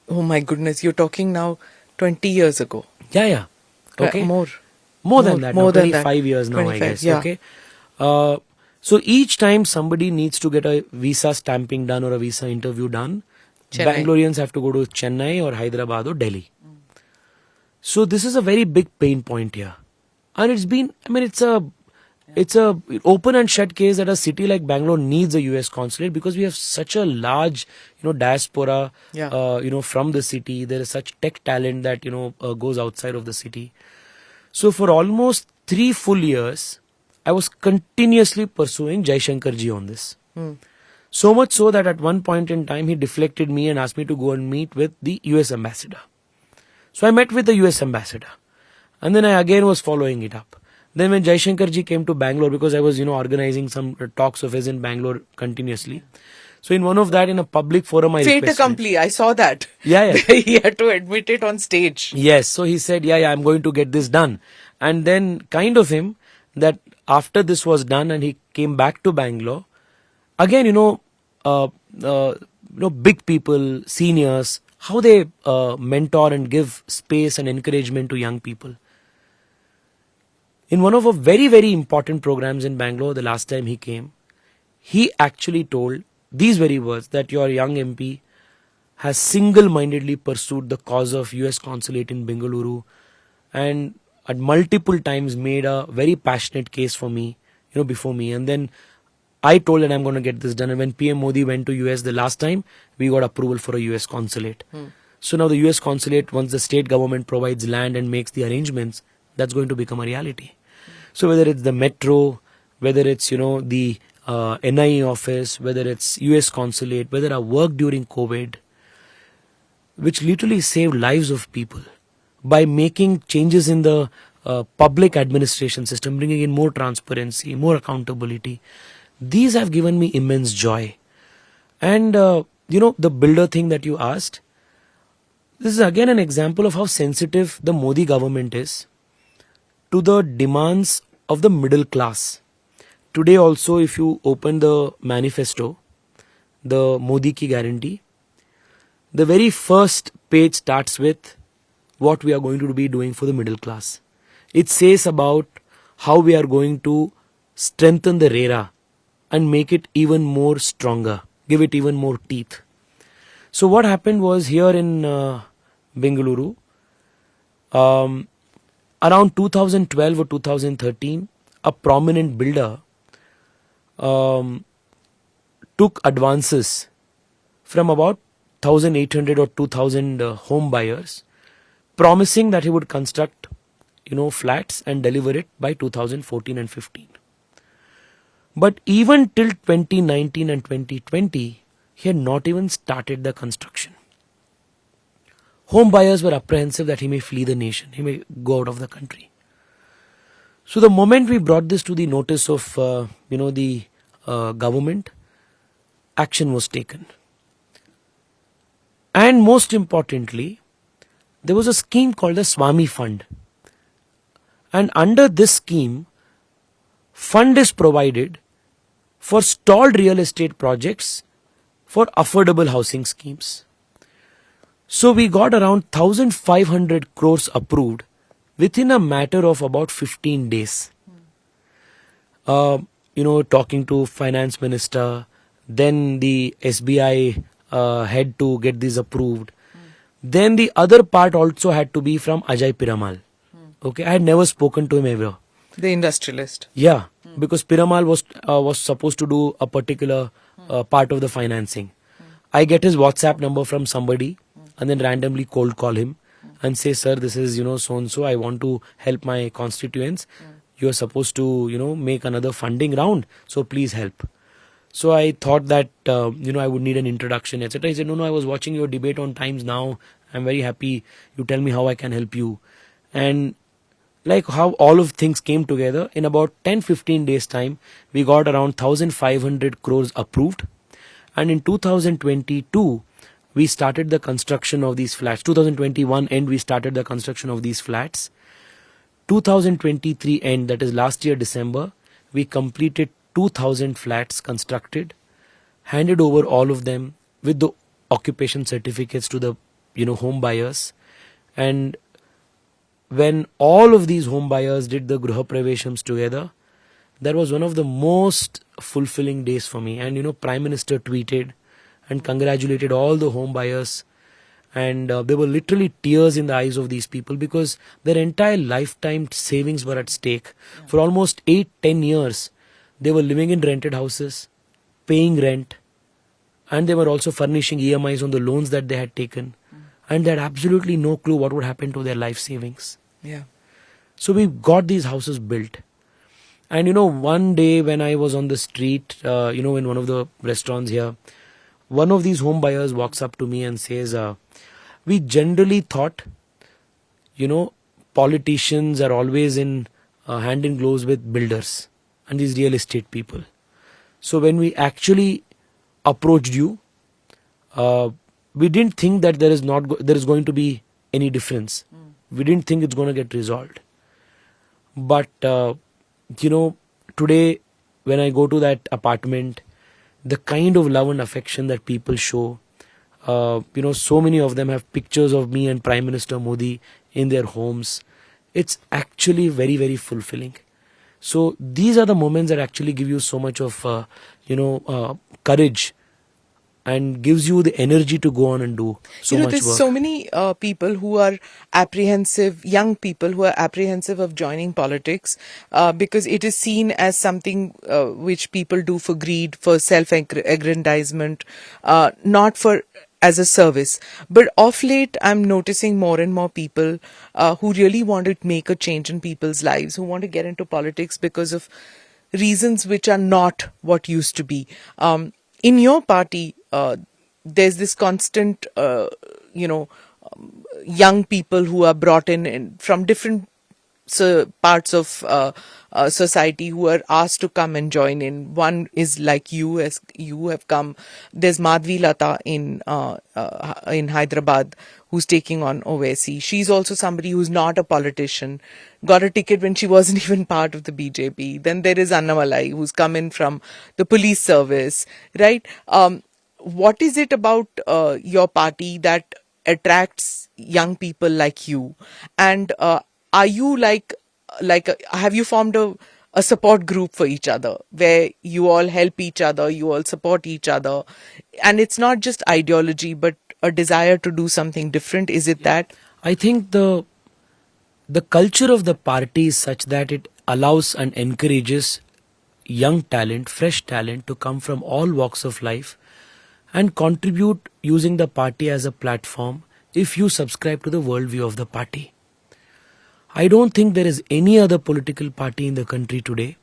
Oh my goodness, you're talking now 20 years ago. Yeah. Okay. More than that. More than 25 years now, I guess. Yeah. Okay. So each time somebody needs to get a visa stamping done or a visa interview done, Chennai. Bangaloreans have to go to Chennai or Hyderabad or Delhi. So this is a very big pain point here. And it's a open and shut case that a city like Bangalore needs a US consulate because we have such a large, diaspora, from the city. There is such tech talent that, goes outside of the city. So for almost 3 full years, I was continuously pursuing Jai Shankar ji on this. So much so that at one point in time, he deflected me and asked me to go and meet with the US ambassador. So I met with the US ambassador. And then I again was following it up. Then when Jai Shankar ji came to Bangalore, because I was, organizing some talks of his in Bangalore continuously. So in one of that, in a public forum, I Fait requested. accompli, I saw that. Yeah. He had to admit it on stage. Yes. So he said, I'm going to get this done. And then kind of him that after this was done and he came back to Bangalore, again, big people, seniors, how they mentor and give space and encouragement to young people. In one of our very, very important programs in Bangalore, the last time he came, he actually told these very words that your young MP has single-mindedly pursued the cause of US consulate in Bengaluru and at multiple times made a very passionate case for me, before me. And then I told that I'm going to get this done. And when PM Modi went to US the last time, we got approval for a US consulate. So now the US consulate, once the state government provides land and makes the arrangements, that's going to become a reality. So whether it's the metro, whether it's, the NIE office, whether it's US consulate, whether our work during COVID, which literally saved lives of people by making changes in the public administration system, bringing in more transparency, more accountability. These have given me immense joy. And, the builder thing that you asked, this is again an example of how sensitive the Modi government is to the demands of the middle class. Today also, if you open the manifesto, the Modi ki guarantee, the very first page starts with what we are going to be doing for the middle class. It says about how we are going to strengthen the RERA and make it even more stronger, give it even more teeth. So what happened was here in Bengaluru, around 2012 or 2013, a prominent builder took advances from about 1,800 or 2,000 home buyers, promising that he would construct, flats and deliver it by 2014 and 15. But even till 2019 and 2020, he had not even started the construction. Home buyers were apprehensive that he may flee the nation, he may go out of the country. So the moment we brought this to the notice of, the government, action was taken. And most importantly, there was a scheme called the Swami Fund. And under this scheme, fund is provided for stalled real estate projects for affordable housing schemes. So we got around 1,500 crores approved within a matter of about 15 days. Talking to finance minister, then the SBI had to get this approved. Then the other part also had to be from Ajay Piramal. Okay, I had never spoken to him ever. The industrialist. Yeah, because Piramal was supposed to do a particular part of the financing. I get his WhatsApp number from somebody and then randomly cold call him and say, sir, this is, so and so, I want to help my constituents. You are supposed to, make another funding round. So please help. So I thought that, I would need an introduction, etc. He said, no, I was watching your debate on Times Now. I'm very happy. You tell me how I can help you. And like how all of things came together, in about 10-15 days time, we got around 1,500 crores approved. And in 2022, we started the construction of these flats. 2021 end, we started the construction of these flats. 2023 end, that is last year December, we completed 2,000 flats constructed, handed over all of them with the occupation certificates to the home buyers. And when all of these home buyers did the Gruha Praveshams together, that was one of the most fulfilling days for me. And Prime Minister tweeted and congratulated all the home buyers. And there were literally tears in the eyes of these people because their entire lifetime savings were at stake. For almost 8-10 years, they were living in rented houses, paying rent, and they were also furnishing EMIs on the loans that they had taken. And they had absolutely no clue what would happen to their life savings. Yeah. So we got these houses built. And one day when I was on the street, in one of the restaurants here, one of these home buyers walks up to me and says, we generally thought, politicians are always in hand in gloves with builders and these real estate people. So when we actually approached you, we didn't think that there is going to be any difference. We didn't think it's going to get resolved. But, today when I go to that apartment, the kind of love and affection that people show, so many of them have pictures of me and Prime Minister Modi in their homes. It's actually very, very fulfilling. So these are the moments that actually give you so much of, courage and gives you the energy to go on and do so much there's work. so many people who are apprehensive, young people who are apprehensive of joining politics because it is seen as something which people do for greed, for self-aggrandizement, not for as a service. But of late, I'm noticing more and more people who really want to make a change in people's lives, who want to get into politics because of reasons which are not what used to be. In your party, there's this constant, young people who are brought in from different parts of society who are asked to come and join in. One is like you, as you have come. There's Madhvi Lata in Hyderabad, who's taking on Owaisi. She's also somebody who's not a politician, got a ticket when she wasn't even part of the BJP. Then there is Annamalai, who's come in from the police service, right? What is it about your party that attracts young people like you? And are you have you formed a support group for each other where you all help each other, you all support each other, and it's not just ideology but a desire to do something different? Is it that? I think the culture of the party is such that it allows and encourages young talent, fresh talent to come from all walks of life and contribute using the party as a platform if you subscribe to the worldview of the party. I don't think there is any other political party in the country today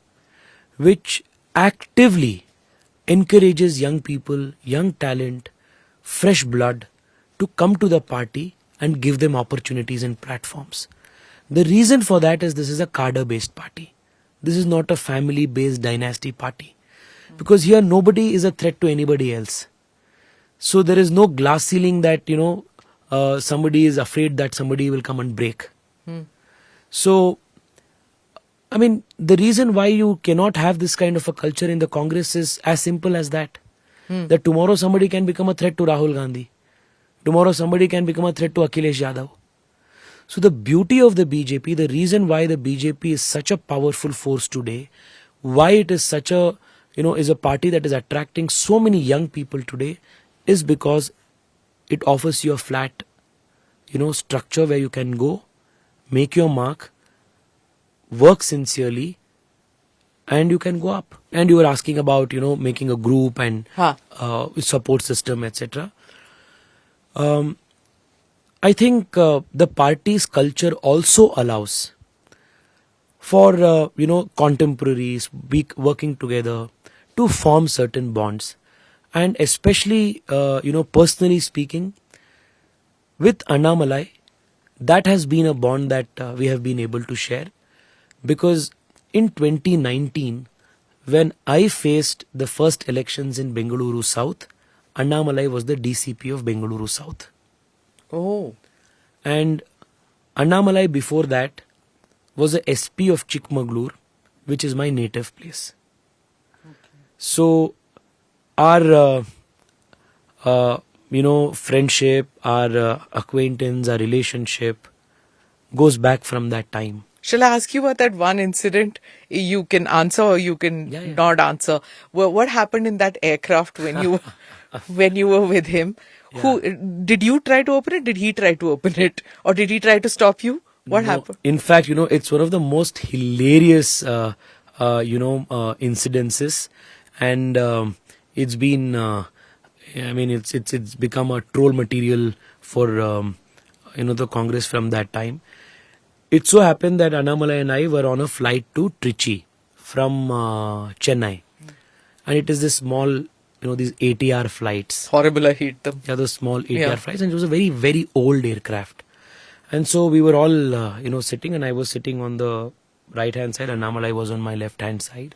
which actively encourages young people, young talent, fresh blood to come to the party and give them opportunities and platforms. The reason for that is this is a cadre-based party. This is not a family-based dynasty party. Because here nobody is a threat to anybody else. So there is no glass ceiling that, somebody is afraid that somebody will come and break. So, I mean, the reason why you cannot have this kind of a culture in the Congress is as simple as that. That tomorrow somebody can become a threat to Rahul Gandhi. Tomorrow somebody can become a threat to Akhilesh Yadav. So the beauty of the BJP, the reason why the BJP is such a powerful force today, why it is such a, is a party that is attracting so many young people today, is because it offers you a flat, structure where you can go, make your mark, work sincerely, and you can go up. And you were asking about, making a group and support system, etc. I think the party's culture also allows for, contemporaries working together to form certain bonds. And especially, personally speaking, with Annamalai, that has been a bond that we have been able to share. Because in 2019, when I faced the first elections in Bengaluru South, Annamalai was the DCP of Bengaluru South. Oh. And Annamalai before that was the SP of Chikmagalur, which is my native place. So our, friendship, our acquaintance, our relationship goes back from that time. Shall I ask you about that one incident? You can answer or you can not answer. What happened in that aircraft when you when you were with him? Yeah. Who did you try to open it? Did he try to open it, or did he try to stop you? What happened? In fact, it's one of the most hilarious, incidences, and it's been, it's become a troll material for, the Congress from that time. It so happened that Annamalai and I were on a flight to Trichy from Chennai, and it is this small, these ATR flights. Horrible, I hate them. Yeah, those small ATR flights, and it was a very, very old aircraft. And so we were all, sitting, and I was sitting on the right hand side, and Annamalai was on my left hand side.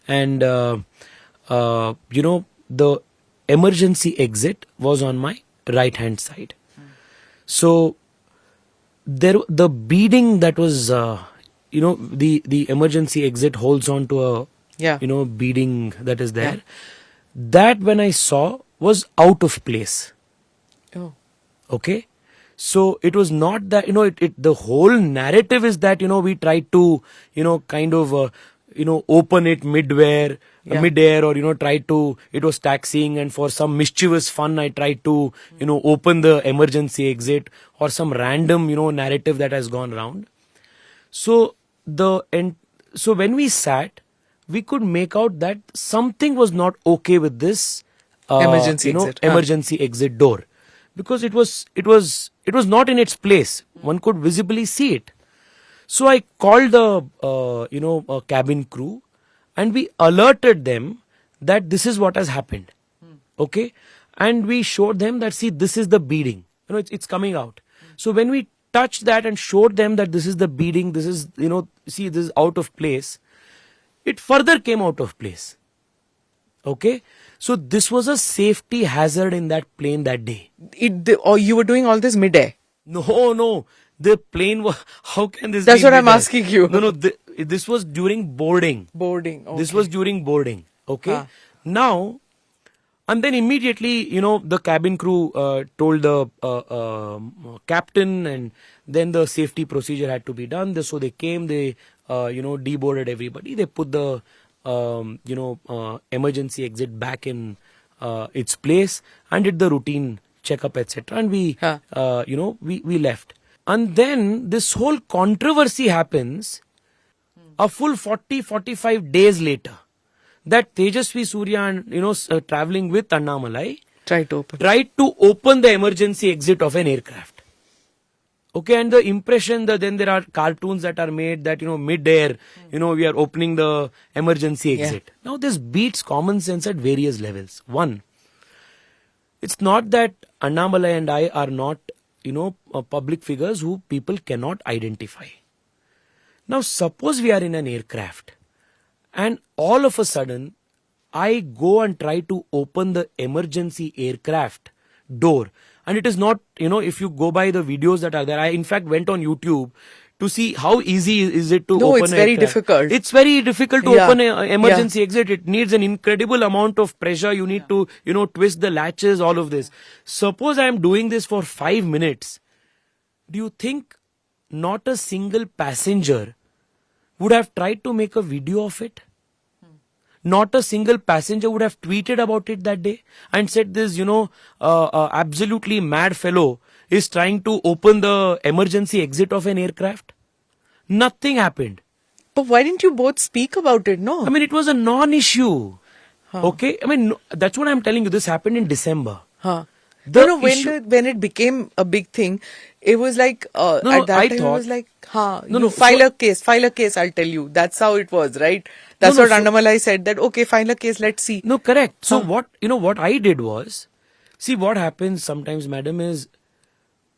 And, the emergency exit was on my right hand side. So the beading that was, the emergency exit holds on to a, beading that is there. That when I saw was out of place. Oh. Okay. So it was not that, the whole narrative is that, we tried to, open it midair or, tried to, it was taxiing, and for some mischievous fun, I tried to, open the emergency exit, or some random, narrative that has gone around. So so when we sat, we could make out that something was not okay with this, emergency exit door. Because it was not in its place. One could visibly see it. So I called the cabin crew, and we alerted them that this is what has happened. Okay, and we showed them that, see, this is the beading. It's coming out. So when we touched that and showed them that this is the beading, this is, see, this is out of place, it further came out of place. Okay? So this was a safety hazard in that plane that day. Or you were doing all this mid-air? No. The plane was, how can this That's be what I'm mid-air? asking you. No, this was during boarding. Boarding, okay. This was during boarding. Okay? Huh. Now, and then immediately, the cabin crew told the captain, and then the safety procedure had to be done. So they came, they, deboarded everybody. They put the, emergency exit back in its place and did the routine checkup, etc. And we, we left. And then this whole controversy happens a full 40-45 days later. That Tejasvi Surya and, traveling with Annamalai tried to open the emergency exit of an aircraft. Okay, and the impression that then there are cartoons that are made that, mid-air, we are opening the emergency exit. Yeah. Now this beats common sense at various levels. One, it's not that Annamalai and I are not, public figures who people cannot identify. Now suppose we are in an aircraft and all of a sudden I go and try to open the emergency aircraft door. And it is not, if you go by the videos that are there, I in fact went on YouTube to see how easy is it to open. No, it's very difficult. It's very difficult to open an emergency exit. It needs an incredible amount of pressure. You need to, twist the latches, all of this. Suppose I am doing this for 5 minutes. Do you think not a single passenger would have tried to make a video of it? Not a single passenger would have tweeted about it that day and said this, absolutely mad fellow is trying to open the emergency exit of an aircraft. Nothing happened. But why didn't you both speak about it, no? I mean, it was a non-issue. Okay? I mean, that's what I'm telling you. This happened in December. When it became a big thing, it was like, at that time it was like, file a case, I'll tell you. That's how it was, right? That's what Annamalai said, that, okay, file a case, let's see. No, correct. So what I did was, see what happens sometimes, madam, is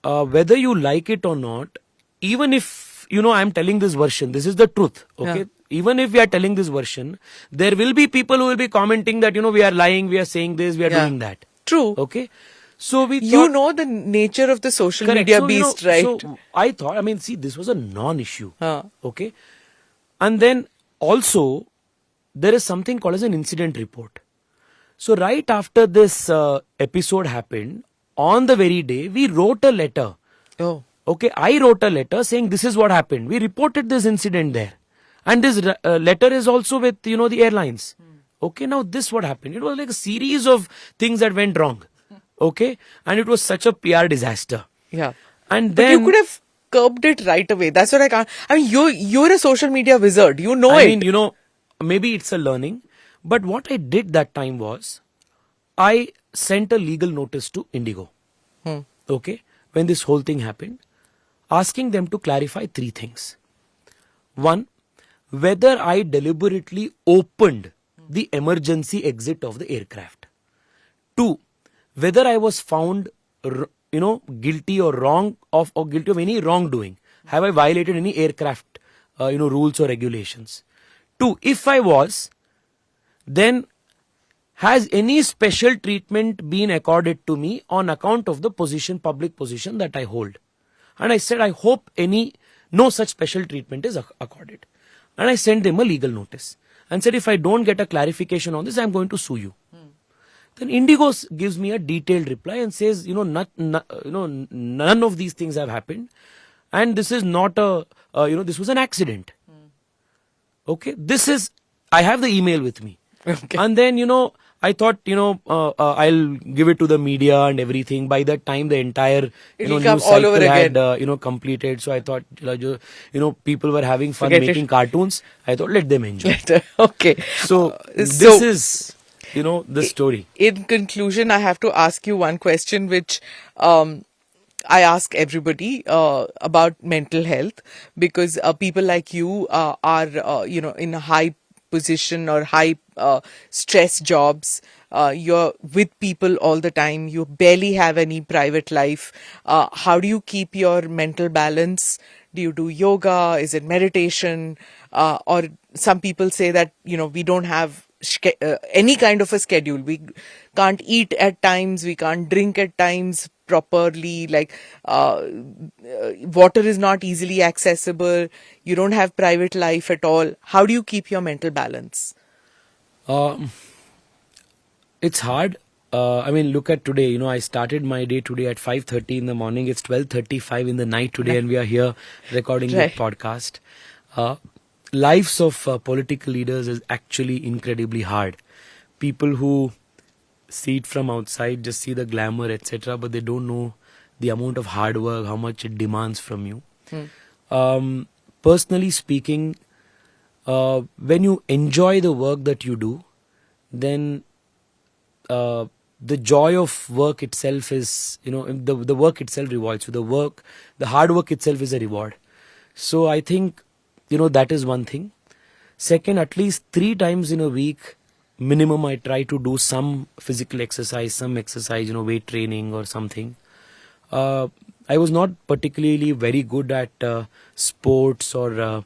whether you like it or not, even if, I'm telling this version, this is the truth, okay? Yeah. Even if we are telling this version, there will be people who will be commenting that, we are lying, we are saying this, we are doing that. True. Okay? So we thought, the nature of the social media beast, right? So I thought, this was a non-issue. Okay? And then also, there is something called as an incident report. So right after this episode happened, on the very day, we wrote a letter. Oh. Okay, I wrote a letter saying this is what happened. We reported this incident there. And this letter is also with, the airlines. Okay, now this what happened. It was like a series of things that went wrong. Okay, and it was such a PR disaster. Yeah. And then you could have curbed it right away. That's what I can't. You're a social media wizard. You know it. Maybe it's a learning. But what I did that time was, I sent a legal notice to Indigo. Okay, when this whole thing happened, asking them to clarify 3 things. 1, whether I deliberately opened the emergency exit of the aircraft. 2, whether I was found, guilty or guilty of any wrongdoing. Have I violated any aircraft, rules or regulations? 2, if I was, then has any special treatment been accorded to me on account of the public position that I hold? And I said, I hope no such special treatment is accorded. And I sent them a legal notice and said, if I don't get a clarification on this, I'm going to sue you. Then Indigo gives me a detailed reply and says, none of these things have happened. And this is not this was an accident. Okay. I have the email with me. Okay. And then, I thought, I'll give it to the media and everything. By that time, the entire, news cycle had, completed. So I thought, people were having fun making cartoons. I thought, let them enjoy. Okay. So this is, the story. In conclusion, I have to ask you one question, which I ask everybody about mental health, because people like you are, in a high position or high stress jobs. You're with people all the time. You barely have any private life. How do you keep your mental balance? Do you do yoga? Is it meditation? Or some people say that, we don't have any kind of a schedule. We can't eat at times. We can't drink at times properly. Like water is not easily accessible. You don't have private life at all. How do you keep your mental balance? It's hard. Look at today. I started my day today at 5:30 in the morning. It's 12:35 in the night today, and we are here recording the podcast. Lives of political leaders is actually incredibly hard. People who see it from outside just see the glamour, etc., but they don't know the amount of hard work, how much it demands from you. Personally speaking, when you enjoy the work that you do, then the joy of work itself is, the work itself rewards you. The hard work itself is a reward. So I think, that is one thing. Second, at least 3 times in a week, minimum, I try to do some physical exercise, weight training or something. I was not particularly very good at sports or,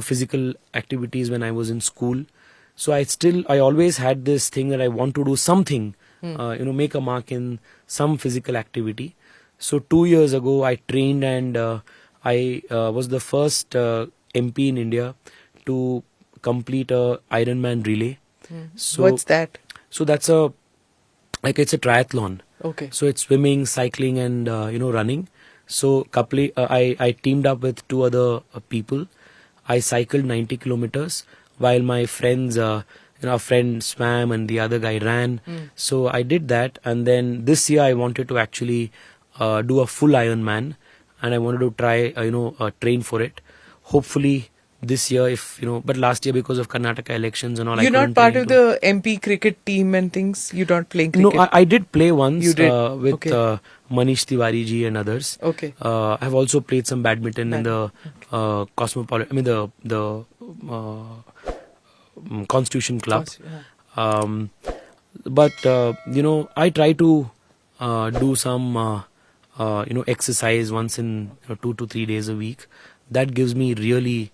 physical activities when I was in school. So I always had this thing that I want to do something, make a mark in some physical activity. So 2 years ago, I trained and I was the first MP in India to complete a Ironman relay. So what's that? So that's it's a triathlon. Okay. So it's swimming, cycling, and running. So I teamed up with 2 other people. I cycled 90 kilometers while my friends, our friend swam and the other guy ran. So I did that, and then this year I wanted to actually do a full Ironman, and I wanted to try, train for it. Hopefully this year, but last year because of Karnataka elections and all, You're not part of the MP cricket team and things? You don't play cricket? No, I did play once with Okay. Manish Tiwari ji and others. Okay. I've also played some badminton in the Cosmopolitan, the Constitution Club. But I try to do some exercise once in 2 to 3 days a week. That gives me really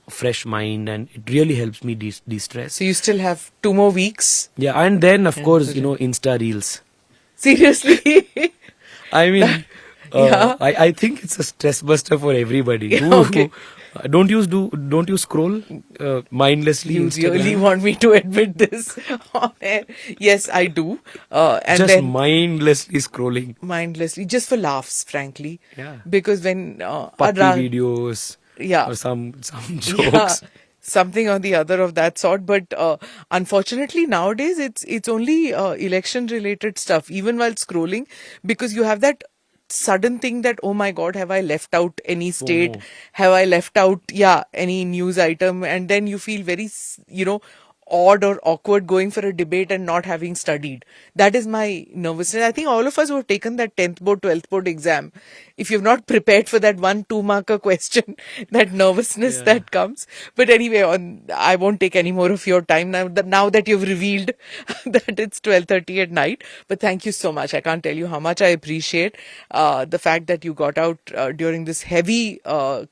fresh mind, and it really helps me de-stress. So you still have 2 more weeks? Yeah, and then of course, Insta Reels. Seriously? I mean, Yeah. I think it's a stress buster for everybody. Okay. Don't you scroll mindlessly? You Instagram? really want me to admit this on air? Yes, I do. And Just then mindlessly scrolling. mindlessly, just for laughs, frankly. Yeah. Because when Puppy videos. Yeah. Or some jokes. Yeah, something or the other of that sort. But unfortunately, nowadays it's only election related stuff, even while scrolling, because you have that sudden thing that, oh my God, have I left out any state? FOMO. Have I left out, any news item? And then you feel very, odd or awkward going for a debate and not having studied. That is my nervousness. I think all of us who have taken that 10th board, 12th board exam, if you've not prepared for that 1 2-marker question, that nervousness that comes. But anyway, I won't take any more of your time now that you've revealed that it's 12:30 at night. But thank you so much. I can't tell you how much I appreciate the fact that you got out during this heavy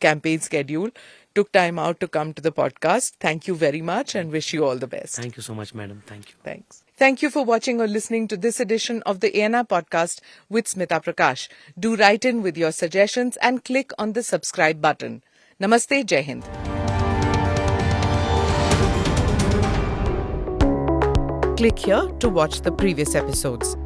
campaign schedule, took time out to come to the podcast. Thank you very much and wish you all the best. Thank you so much, madam. Thank you. Thanks. Thank you for watching or listening to this edition of the ANR podcast with Smita Prakash. Do write in with your suggestions and click on the subscribe button. Namaste, Jai Hind. Click here to watch the previous episodes.